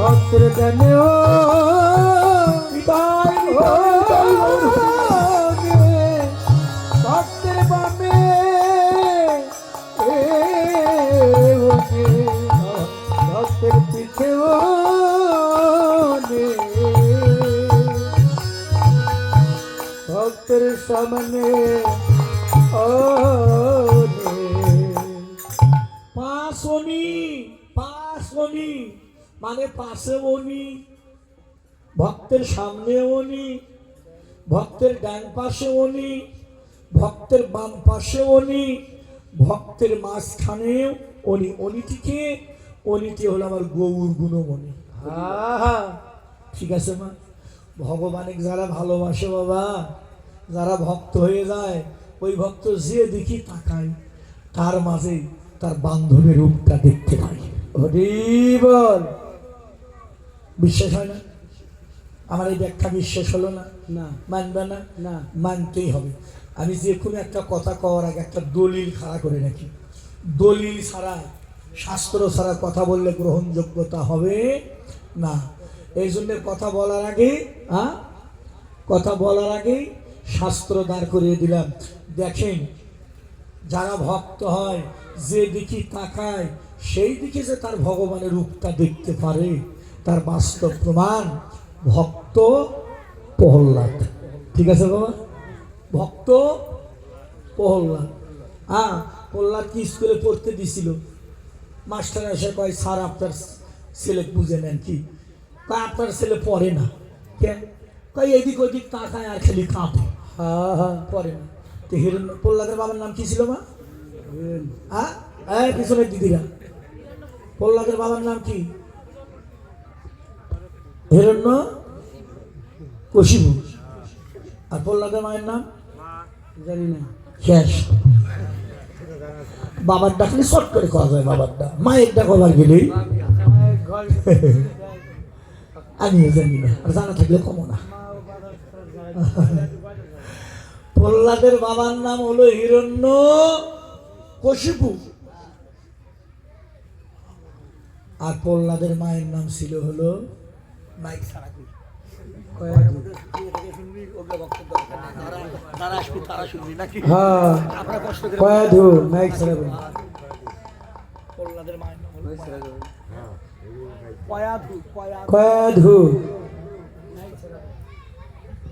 ভক্তের জ্ঞানে ও ভক্তের বামে ভক্তের পিছে ও ভক্তের সামনে ও পাশনি মানে পাশে উনি, ভক্তের সামনে উনি, ভক্তের ডান পাশে উনি, ভক্তের বাম পাশে উনি, ভক্তের মাঝখানেও উনি। অনিটিকে অনিটি হলো আমার গৌর গুণমণি। ঠিক আছে মা, ভগবানের যারা ভালোবাসে বাবা, যারা ভক্ত হয়ে যায়, ওই ভক্ত যে দেখি তাকায় তার মাঝে তার বান্ধবের রূপটা দেখতে পাই। হরি বল। বিশ্বাস হয় না? আমার এই ব্যাখ্যা বিশ্বাস হলো না? না মানবে না? না মানতেই হবে। আমি যে কোনো একটা কথা কওয়ার আগে একটা দলিল খাড়া করে রাখি। দলিল ছাড়া, শাস্ত্র ছাড়া কথা বললে গ্রহণযোগ্যতা হবে না। এই জন্য কথা বলার আগে শাস্ত্র দাঁড় করিয়ে দিলাম। দেখেন, যারা ভক্ত হয়, যে দিকে তাকায় সেই দিকে যে তার ভগবানের রূপটা দেখতে পারে, তার বাস্তব প্রমাণ ভক্ত প্রহ্লাদ। ঠিক আছে বাবা? ভক্ত প্রহ্লাদ। প্রহ্লাদ কি স্কুলে পড়তে দিছিল? মাস্টার এসে কয়, স্যার আপনার ছেলে বুঝে নেন কি? কয় আপনার ছেলে পড়ে না। কেন? কয় এদিক ওদিক তাকায় আর খালি কাঁপে, পড়ে না। তো হিরণ্য, প্রহ্লাদের বাবার নাম কি ছিল মা? পিছনের দিদিরা, প্রহ্লাদের বাবার নাম কি? হিরণ্য কশিপু। আর প্রহ্লাদের মায়ের নাম জানি না। শেষ। বাবার ডাকলে শর্ট করে করা যায়, বাবার ডাক। মায়ের ডাক আবার গেলেই আমিও জানি না, আর জানা থাকলে কমো না। প্রহ্লাদের বাবার নাম হলো হিরণ্য কশিপু, আর প্রহ্লাদের মায়ের নাম ছিল হলো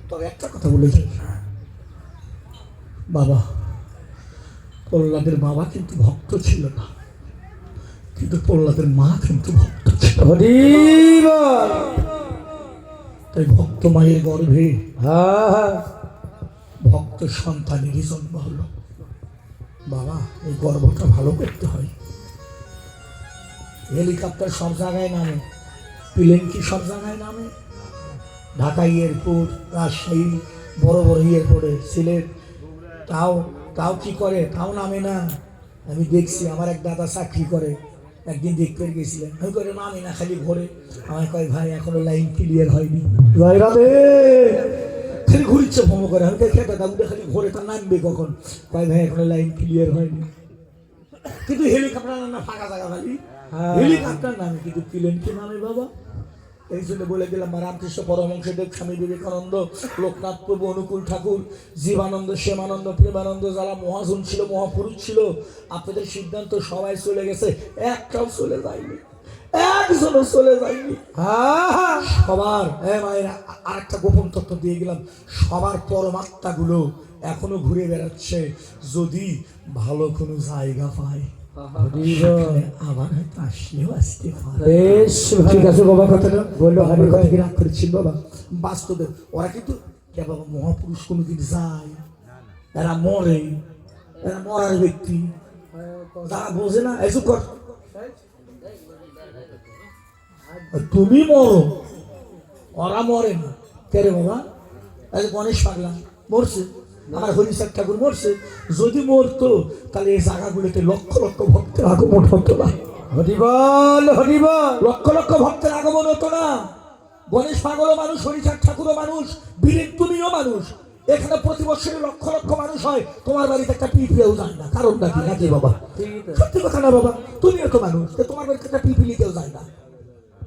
তবে একটা কথা বলেছি বাবা, প্রহ্লাদের বাবা কিন্তু ভক্ত ছিল না, কিন্তু প্রহ্লাদের মা কিন্তু ভক্ত ছিল। তাই ভক্ত মায়ের গর্ভে ভক্ত সন্তানেরই জন্ম হলো। বাবা, এই গর্ভটা ভালো করতে হয়। হেলিকপ্টার সব জায়গায় নামে, প্লেন কি সব জায়গায় নামে? ঢাকা এয়ারপোর্ট, রাজশাহী বড় বড় এয়ারপোর্টে, সিলেট, তাও কি করে? তাও নামে না। আমি দেখছি, আমার এক দাদা চাকরি করে, একদিন দেখতে গেছিলেন, আমি করে নামে না, খালি ঘোরে। আমার কয়, ভাই এখনো লাইন ক্লিয়ার হয়নি, খালি ঘুরিচ্ছে ভ্রমণ করে। আমি দেখি দাদা উঠে খালি ঘোরে, তার নামবে কখন? কয়, ভাই এখনো লাইন ক্লিয়ার হয়নি। কিন্তু হেলিকপ্টার না, ফাঁকা জায়গা খালি হেলিকপ্টার নামে, কিন্তু প্লেন কি নামে বাবা? এই জন্য বলে দিলাম, রামকৃষ্ণ পরমহংসদেব, স্বামী বিবেকানন্দ, লোকনাথ প্রভু, অনুকূল ঠাকুর, জীবানন্দ, শ্যামানন্দ, প্রেমানন্দ, যারা মহাজন ছিল, মহাপুরুষ ছিল, আপনাদের সিদ্ধান্ত সবাই চলে গেছে, একটাও চলে যায়নি, একজনও চলে যায়নি। সবার মায়ের আর একটা গোপন তথ্য দিয়ে গেলাম, সবার পরমাত্মাগুলো এখনো ঘুরে বেড়াচ্ছে, যদি ভালো কোনো জায়গা পায় আবার হয়তো আসলেও আসতে পারে। ঠিক আছে বাবা, কথাটা বললো, আমি কথা কি রাগ করেছি বাবা? বাস্তবে ওরা কিন্তু বাবা মহাপুরুষ কোনোদিন যায়, এরা মরে, এরা মরার ব্যক্তি, যারা বোঝে না। এসব কর, তুমি মরো, ওরা মরে না। কে রে বাবা? গণেশ পাগলা মরছে, আমার হরিচাঁদ ঠাকুর মরছে। যদি মরতো তাহলে এই জায়গাগুলোতে লক্ষ লক্ষ ভক্তের আগমন হতো না। হরিবল হরিবল, লক্ষ লক্ষ ভক্তের আগমন হতো না। গণেশ পাগলও মানুষ, হরিচাঁদ ঠাকুরও মানুষ, বীরেন তুমিও মানুষ। এখানে প্রতি বছরে লক্ষ লক্ষ মানুষ হয়, তোমার বাড়িতে একটা পিঁপড়েও যায় না। কারণ নাকি নাকি বাবা? সত্যি কথা না বাবা? তুমিও তো মানুষ, তোমার বাড়িতে একটা পিঁপড়ি কেউ যায় না।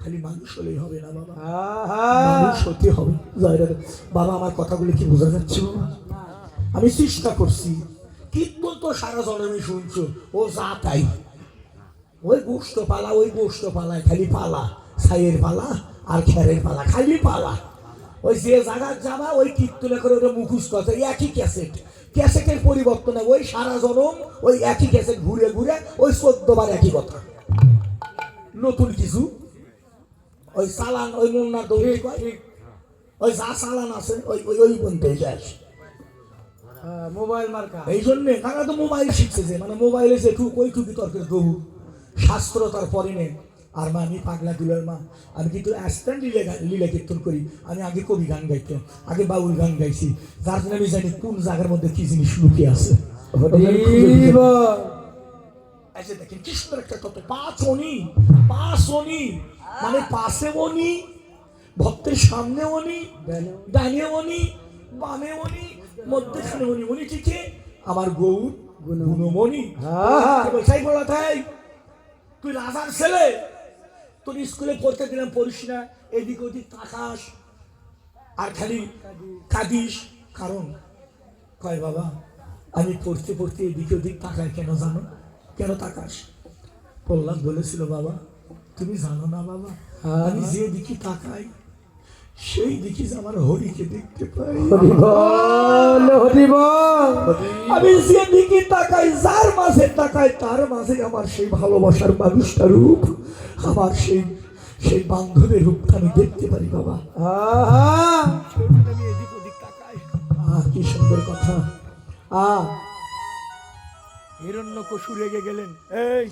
খালি মানুষ হলেই হবে না বাবা, আহা মানুষ হতে হবে। জয় রাধে। বাবা আমার কথাগুলো কি বোঝা যাচ্ছে বাবা? আমি চেষ্টা করছি, কীর্তন তো সারা জন্মে শুনছো, ও যা তাই, ওই গোষ্ঠ পালা, ওই গোষ্ঠ পালায় খালি পালা, ছাইয়ের পালা আর খেরের পালা, খালি পালা। ওই যে জায়গায় যাবা ওই কীর্তনে করে ওটা মুখস্থ আছে, একই ক্যাসেট, ক্যাসেটের পরিবর্তন ওই সারা জনম ওই একই ক্যাসেট ঘুরে ঘুরে ওই 14 বার একই কথা, নতুন কিছু ওই চালান ওই মুন্নার দৌড়ি কয়, ওই যা চালান আছে ওই ওই ওই বলতে যায়। মোবাইল মার্কা এই জন্যে তারা তো মোবাইল শিখতেছে, মানে মোবাইলে যে ঠুক ওই ঠুকি তর্কের গহু, শাস্ত্র তার পরে নেই। আর মা আমি পাগলা দুলার মা, আমি কিন্তু অ্যাস্ট্যান্ড লীলা কীর্তন করি। আমি আগে কবি গান গাইতাম, আগে বাউল গান গাইছি, যার জন্য আমি জানি কোন জায়গার মধ্যে কি জিনিস লুকিয়ে আছে। আচ্ছা দেখেন কি সুন্দর একটা তত্ত্ব, পাঁচ অনি, মানে পাশে অনি, ভক্তের সামনে অনি, ডানে অনি, বামে অনি, মধ্যখানে অনি, অনি ঠিক আমার গৌর গুণমণি। বলছাই বলা তাই তুই রাজার ছেলে, তোর স্কুলে পড়তে দিলাম পড়িস না, এদিক ওদিক তাকাস আর খালি কাঁদিস। কারণ কয় বাবা আমি পড়তে পড়তে এদিক ওদিক তাকাই কেন জানো, কেন তাকাস? প্রহ্লাদ বলেছিল বাবা তুমি জানো না বাবা, আমি যে দিকে তাকাই সেই দিকে যে আমার হরিকে দেখতে পাই। আমি যে দিকে তাকাই, যার মাঝে তাকাই তার মাঝে আমার সেই ভালোবাসার মানুষটা রূপ, আমার সেই সেই বান্ধবের রূপটা আমি দেখতে পারি বাবা। আমি এদিক ওদিক তাকাই। কি সুন্দর কথা। হিরণ্যকশিপু রেগে গেলেন, এই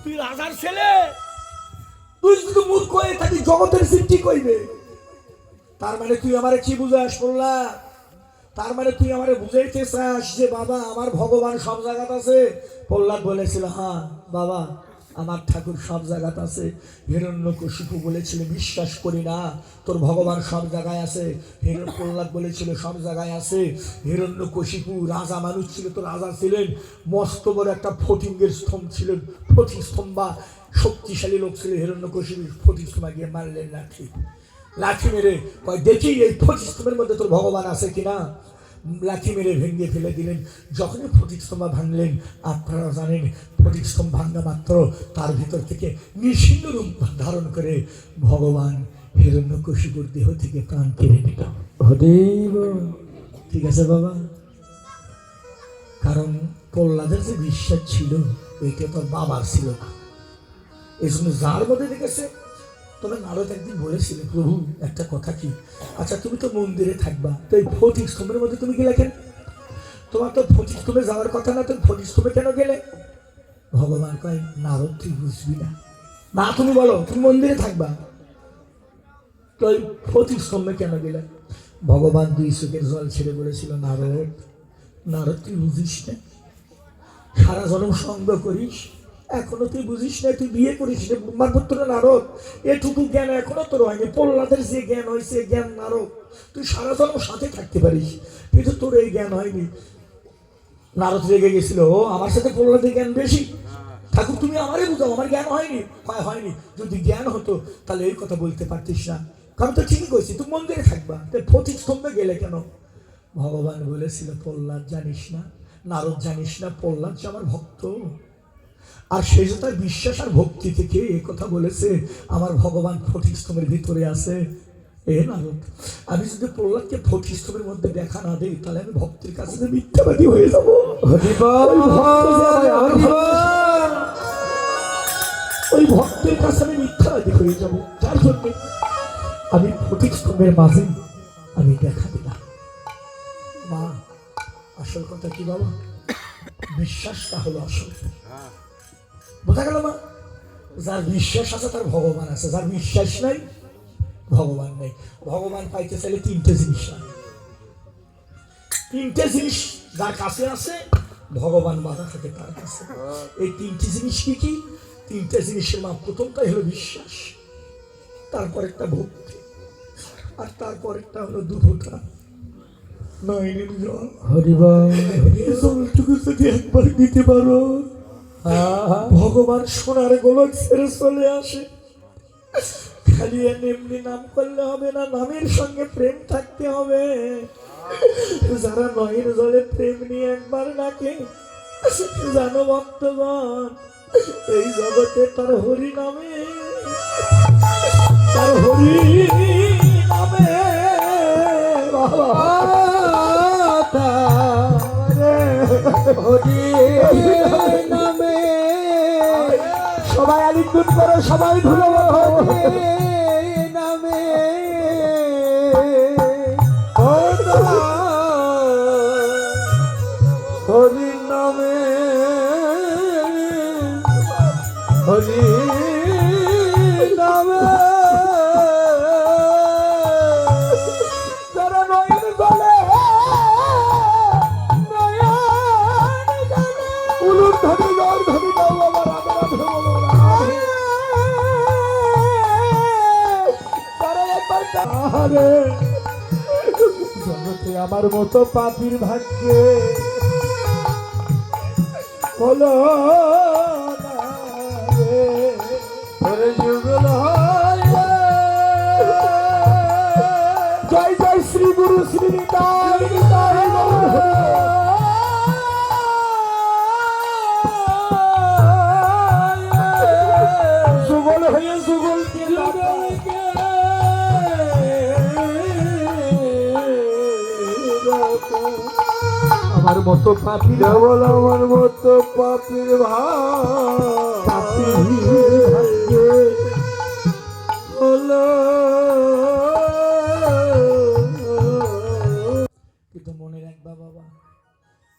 তুই রাজার ছেলে, তুই যদি মূর্খ হয়ে থাকি জগতের সৃষ্টি কইবে, তার মানে তুই আমারে কি বুঝাস বললা? তার মানে তুই আমারে বুঝাইতে চাস যে বাবা আমার ভগবান সব জায়গাত আছে? প্রহ্লাদ বলেছিল হ্যাঁ বাবা আমার ঠাকুর সব জায়গাত আছে। হিরণ্যকশিপু বলেছিল বিশ্বাস করি না, তোর ভগবান সব জায়গায় আছে। প্রহ্লাদ বলেছিল সব জায়গায় আছে। হিরণ্যকশিপু রাজা মানুষ ছিল, তো রাজা ছিলেন, মস্ত বড় একটা ফটিঙ্গের স্তম্ভ ছিলেন, ফটিক স্তম্ভা শক্তিশালী লোক ছিল। হিরণ্যকশিপু ফটিক স্তম্ভা গিয়ে মারলেন লাঠি মেরে, কয় দেখি এই ফটিকস্তম্ভের মধ্যে তোর ভগবান আছে কিনা। লাঠি মেরে ভেঙে ফেলে দিলেন। যখনই ফটিকস্তম্ভ ভাঙলেন, আপনারা জানেন ফটিকস্তম্ভ ভাঙা মাত্র তার ভিতর থেকে নিঃসিন্ন রূপ ধারণ করে ভগবান হিরণ্যকশিপুর দেহ থেকে প্রাণ কেড়ে নিল। ঠিক আছে বাবা, কারণ প্রহ্লাদের যে বিশ্বাস ছিল এটা তোর বাবার ছিল না, এই জন্য যার মধ্যে দেখেছে। তবে নারদ একদিন বলেছিল প্রভু একটা কথা কি, আচ্ছা তুমি তো মন্দিরে থাকবা, তো এই ফটিক স্তম্ভের মধ্যে তুমি গেলে কেন? তোমার তো ফটিক স্তম্ভে যাওয়ার কথা না, তুমি ফটিক স্তম্ভে কেন গেলে? ভগবান কয় নারদ তুই বুঝবি না, না তুমি বলো তুমি মন্দিরে থাকবা, তো এই ফটিক স্তম্ভে কেন গেলে? ভগবান দুই চোখের জল ছেড়ে বলেছিল নারদ তুই বুঝিস না, সারা জনম সঙ্গ করিস, এখনো তুই বুঝিস না, তুই বিয়ে করিস না, ব্রহ্মাপুত্র নারদ, এটুকু জ্ঞান এখনো তোর হয়নি। প্রহ্লাদের যে জ্ঞান হয়েছে জ্ঞান নারদ, তুই সারা জন্ম সাথে থাকতে পারিস, কিন্তু তোর এই জ্ঞান হয়নি। নারদ রেগে গেছিল, ও আমার সাথে প্রহ্লাদের জ্ঞান বেশি, ঠাকুর তুমি আমারই বুঝাও, আমার জ্ঞান হয়নি। হয়নি, যদি জ্ঞান হতো তাহলে এই কথা বলতে পারতিস না, কারণ তো ঠিকই কইছি তুই মন্দিরে থাকবা, ফটিক স্তম্ভে গেলে কেন? ভগবান বলেছিল প্রহ্লাদ জানিস না, নারদ জানিস না, প্রহ্লাদ যে আমার ভক্ত, আর সেই যে তার বিশ্বাস আর ভক্তি থেকে এ কথা বলেছে আমার ভগবান ফটিক স্তম্ভের ভিতরে আছে। এ নারদ, আমি যদি প্রহ্লাদকে ফটিক স্তম্ভের মধ্যে দেখা না দিই তাহলে আমি ভক্তের কাছে মিথ্যাবাদী হয়ে যাবো। ওই ভক্তের কাছে আমি মিথ্যাবাদী হয়ে যাবো, যার জন্য আমি ফটিক স্তম্ভের মাঝে আমি দেখা দিলাম। মা আসল কথা কি বাবা? বিশ্বাসটা হলো আসল। বোঝা গেল মা? যার বিশ্বাস আছে তার ভগবান আছে, যার বিশ্বাস নাই ভগবান নেই। ভগবান পাইতে চাইলে তিনটে জিনিস লাগে, তিনটে জিনিস যার কাছে আছে ভগবান বাধা থাকে তার কাছে। এই তিনটি জিনিস কি কি? তিনটে জিনিসের মা প্রথমটাই হলো বিশ্বাস, তারপর একটা ভক্তি, আর তারপর একটা হলো দুধটা নয়নের জল। জলটুকু যদি একবার দিতে পারো ভগবান সোনার গোলক ছেড়ে চলে আসে, খালি এমনি নাম করলে হবে না, নামের সঙ্গে প্রেম থাকতে হবে। যারা নয়ের জলে প্রেম নিয়ে একবার ডাকে, জানো ভক্তগণ, এই জগতে তার হরি নামে, তার হরি নামে বাবা হরি নামে সবাই আলিঙ্গন করো, সবাই ধুলো নামে হরি নামে হরি নামে তারা নয়ের জলে উলুর ধরে জল ধরে দাও বাবা, রাধে রাধে বলো রাধে। তারা একবার আরে জগতে আমার মতো পাপির ভাগ্যে হলো না রে। হরে যুগল জয় জয় শ্রী গুরু শ্রী নিতাই নিতাই গৌর। যুগল হয়ে যুগলকে আমার মতো পাপি কেবল আমার মতো পাপির ভাগ্যে হলো। কিন্তু মনে রাখবা বাবা,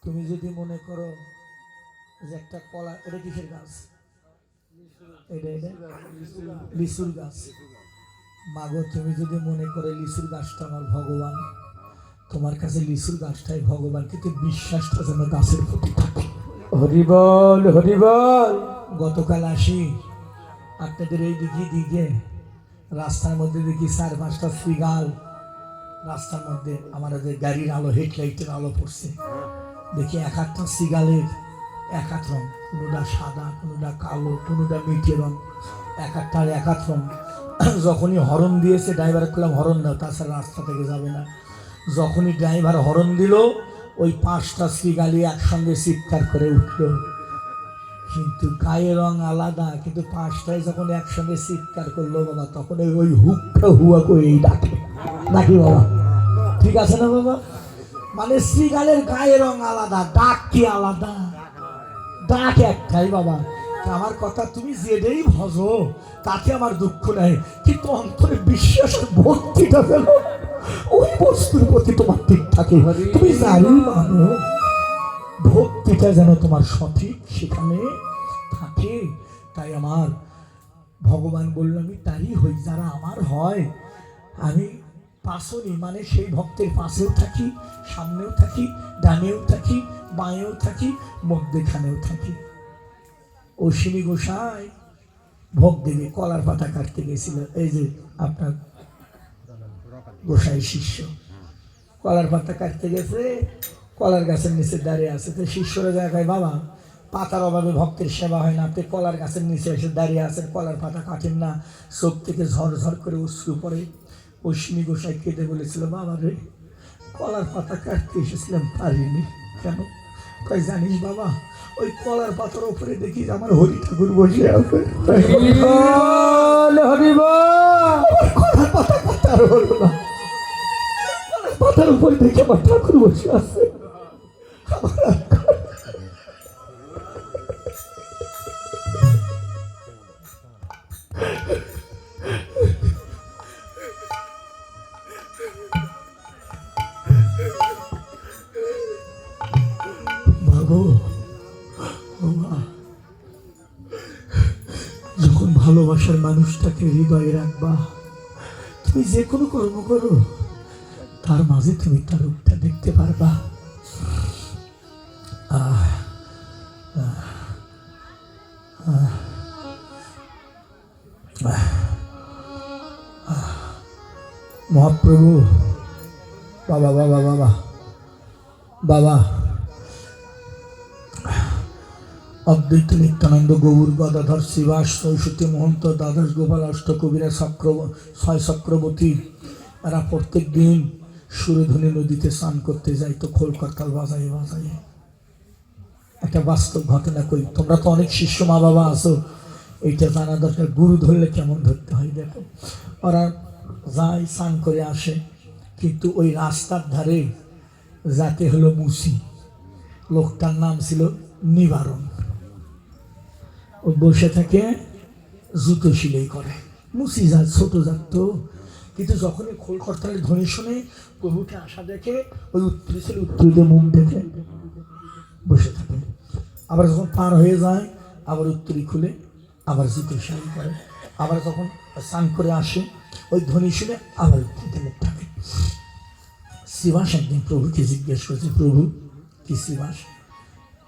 তুমি যদি মনে করো যে একটা কলা, এটা কিসের গাছ, এটা লিচুর গাছ, মাগো তুমি যদি মনে করো লিচুর গাছটা আমার ভগবান, তোমার কাছে লিচুর গাছটাই ভগবান, কিন্তু বিশ্বাসটা যেন গাছের প্রতি থাকে। হরিবল হরিবল। গতকাল আসি আপনাদের এই দিকে রাস্তার মধ্যে দেখি 4-5টা শ্রীগাল রাস্তার মধ্যে, আমাদের গাড়ির আলো, হেডলাইটের আলো পড়ছে, দেখি এক একটা শ্রীগালের এক এক রং, কোনোটা সাদা, কোনোটা কালো, কোনোটা মিঠে রং, এক একটার এক এক রং। যখনই হর্ন দিয়েছে ড্রাইভার করলাম হর্ন দাও, তাছাড়া রাস্তা থেকে যাবে না। যখনই ড্রাইভার হর্ন দিল, ওই 5টা শ্রীগালি একসঙ্গে চিৎকার করে উঠল, কিন্তু গায়ে রং আলাদা, কিন্তু 5টায় যখন একসঙ্গে চিৎকার করলো বাবা, তখন ওই হুক্কা হুয়া করে ডাকে নাকি বাবা, ঠিক আছে না বাবা? মানে শ্রীগালের গায়ে রং আলাদা, ডাক কি আলাদা, ডাক একটাই বাবা। আমার কথা, তুমি যেটাই ভজো তাতে আমার দুঃখ নাই, কিন্তু অন্তরে বিশ্বাসের ভক্তিটা পেল ওই বস্তুর প্রতি তোমার ঠিক থাকে। তুমি জানি মানো, ভক্তিটা যেন তোমার সঠিক সেখানে থাকে। তাই আমার ভগবান বলল, আমি তারই হই যারা আমার হয়। আমি পাশনি, মানে সেই ভক্তের পাশেও থাকি, সামনেও থাকি, ডানেও থাকি, বাঁয়েও থাকি, মধ্যেখানেও থাকি। অশ্বিনী গোসাই ভোগ দেবে কলার পাতা কাটতে গেছিল, এই যে আপনার গোসাই শিষ্য কলার পাতা কাটতে গেছে, কলার গাছের নিচে দাঁড়িয়ে আছে। তো শিষ্যরা দেখায়, বাবা পাতার অভাবে ভক্তের সেবা হয় না, আপনি কলার গাছের নিচে এসে দাঁড়িয়ে আছেন, কলার পাতা কাটেন না। চোখ থেকে ঝরঝর করে অশ্রু পড়ে। অশ্বিনী গোসাই কেঁদে বলেছিল, বাবা রে, কলার পাতা কাটতে এসেছিলাম, পারিনি। কেন? কয়, জানিস বাবা, ওই কলার পাতার উপরে দেখি আমার হরি ঠাকুর বসে আছে, কলার পাতা কাটার হলো না, পাতার উপরে দেখে আমার ঠাকুর বসে আছে। যখন ভালোবাসার মানুষটাকে হৃদয়ে রাখবা, তুমি যে কোনো কর্ম করো, তার মাঝে তুমি তার রূপটা দেখতে পারবা। মহাপ্রভু, বাবা বাবা বাবা বাবা অদ্বৈত নিত্যানন্দ গৌর গদাধর শ্রীবাস সরস্বতী মহন্ত দ্বাদশ গোপাল অষ্টকবিরা ছয় চক্রবর্তী এরা প্রত্যেক দিন সুরধনী নদীতে স্নান করতে যায় তো খোল করতাল বাজাই বাজাই। একটা বাস্তব ঘটনা কই, তোমরা তো অনেক শিষ্য মা বাবা আছো, এইটা জানা দরকার। গুরু ধরলে কেমন ধরতে হয় দেখো। ওরা যায় স্নান করে আসে, কিন্তু ওই রাস্তার ধারে যাতে হলো মুসি, লোকটার নাম ছিল নিবারণ। ওই বসে থাকে জুতো সিলাই করে, মুসি জাত ছোট জাত তো। কিন্তু যখনই খোল করতালের ধ্বনি শুনে প্রভুকে আসা দেখে ওই উত্তরি ছিল, উত্তরিতে মুখ দেখে বসে থাকে। আবার যখন পার হয়ে যায় আবার উত্তরি খুলে আবার জুতো সিলাই করে। আবার যখন স্নান করে আসে ওই ধ্বনি শুনে আবার উত্তরিতে মুখ থাকে। শ্রীবাস একদিন প্রভুকে জিজ্ঞেস করছে, প্রভু কি শ্রীবাস?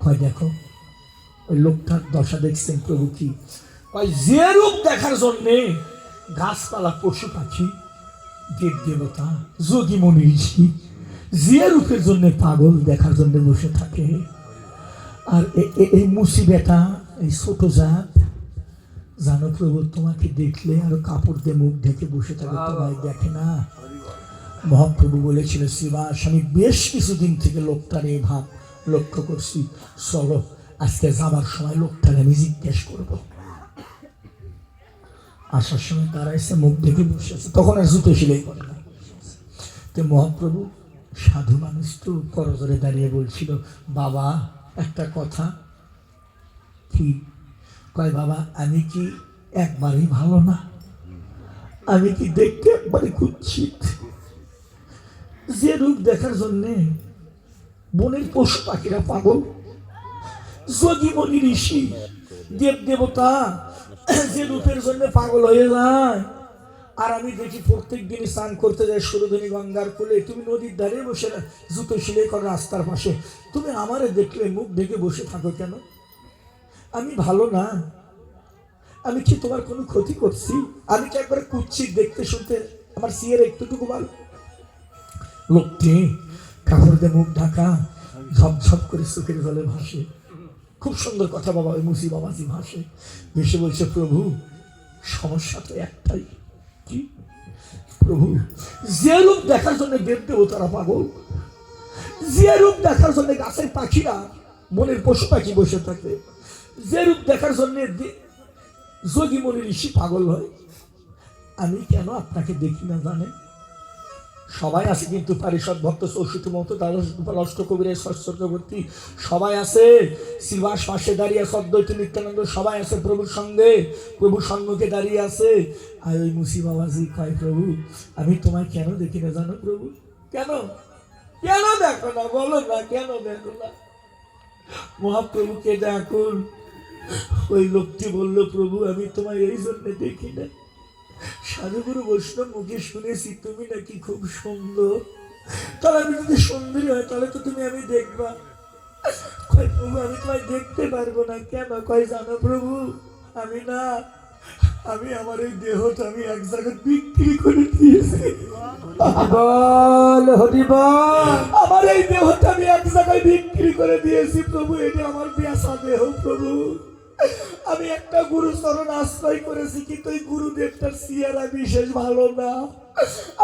হয় দেখো ওই লোকটার দশা দেখছেন। প্রভু কি? হয় যে রূপ দেখার জন্যে গাছপালা পশু পাখি দেব দেবতা যোগী মনি ঋষি যে রূপের জন্য পাগল দেখার জন্য বসে থাকে। আর এই মুসি বেটা এই ছোট জাত, জানো প্রভু তোমাকে দেখলে আর কাপড় দিয়ে মুখ ঢেকে বসে থাকে, তোমায় দেখে না। মহাপ্রভু বলেছিল, শ্রীবাস আমি বেশ কিছুদিন থেকে লোকটার এই ভাব লক্ষ্য করছি, চলো আজকে যাবার সময় লোকটার আমি জিজ্ঞেস করবো। আসার সময় তারা এসে মুখ দেখে বসে আছে, তখন আর জুতো সিলাই করে না। তো মহাপ্রভু সাধু মানুষ তো করজোরে দাঁড়িয়ে বলছিল, বাবা একটা কথা। কি? কয় বাবা আমি কি একবারই ভালো না? আমি কি দেখতে একবারে কুৎসিত? যে রূপ দেখার জন্যে বনের পশু পাখিরা পাগল, যোগী মনি ঋষি দেব দেবতা যে রূপের জন্য পাগল হয়ে যায়। আর আমি দেখি প্রত্যেক দিন স্নান করতে যাই সুরধনী গঙ্গার কোলে, তুমি নদীর ধারে বসে জুতো সিলাই করো রাস্তার পাশে, তুমি আমারে দেখলে মুখ ঢেকে বসে থাকো কেন? আমি ভালো না? আমি কি তোমার কোনো ক্ষতি করছি? আমি কি একবার কুৎসিত দেখতে শুনতে? আমার সিয়ের একটুটুকু ভালো। লোকটি কাপড় দিয়ে মুখ ঢাকা, ঝপঝপ করে চোখের জলে ভাসে। খুব সুন্দর কথা বাবা, ওই মুসি বাবাজি ভাসে ভেসে বলছে, প্রভু সমস্যা তো একটাই। কি? প্রভু যে রূপ দেখার জন্য দেব দেবতারা পাগল, যে রূপ দেখার জন্য গাছের পাখিরা বনের পশু পাখি বসে থাকে, যে রূপ দেখার জন্য যোগী মনি ঋষি পাগল হয়, আমি কেন আপনাকে দেখি না জানেন? সবাই আছে কিন্তু পারিষদ ভক্ত চৌষট্টি মতো দ্বাদশ গোপাল অষ্টকবিরের চক্রবর্তী সবাই আছে। শ্রীবাস পাশে দাঁড়িয়ে আছে, অদ্বৈত নিত্যানন্দ সবাই আছে প্রভুর সঙ্গে, প্রভুর সম্মুখে দাঁড়িয়ে আছে। আর ওই মুসি বাবাজি কয়, প্রভু আমি তোমায় কেন দেখি না জানো? প্রভু কেন কেন দেখো না? বলো না কেন দেখো না? মহাপ্রভুকে ডাকুন। ওই লোকটি বলল, প্রভু আমি তোমায় এই জন্য দেখি না, সাধুগুরু বৈষ্ণব মুখে শুনেছি তুমি নাকি খুব সুন্দর। তাহলে আমি যদি সুন্দরী হয় তাহলে তো তুমি আমি দেখবা। কয় প্রভু আমি তোমায় দেখতে পারবো না কেন? কয় জানো প্রভু আমি না, আমি আমার এই দেহটা আমি এক জায়গায় বিক্রি করে দিয়েছি। আমার এই দেহটা আমি এক জায়গায় বিক্রি করে দিয়েছি প্রভু, এটা আমার বেচা দেহ প্রভু। আমি একটা গুরু চরণ আশ্রয় করেছি, কিন্তু ওই গুরুদেবটার চেহারা বিশেষ ভালো না।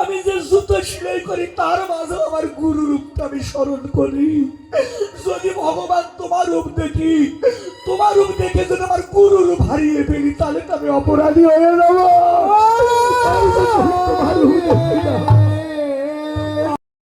আমি যে জুতো সেলাই করি তার মাঝে আমার গুরু রূপটা আমি স্মরণ করি। যদি ভগবান তোমার রূপ দেখি, তোমার রূপ দেখে যদি আমার গুরু রূপ হারিয়ে ফেলি তাহলে তো আমি অপরাধী হয়ে যাবো।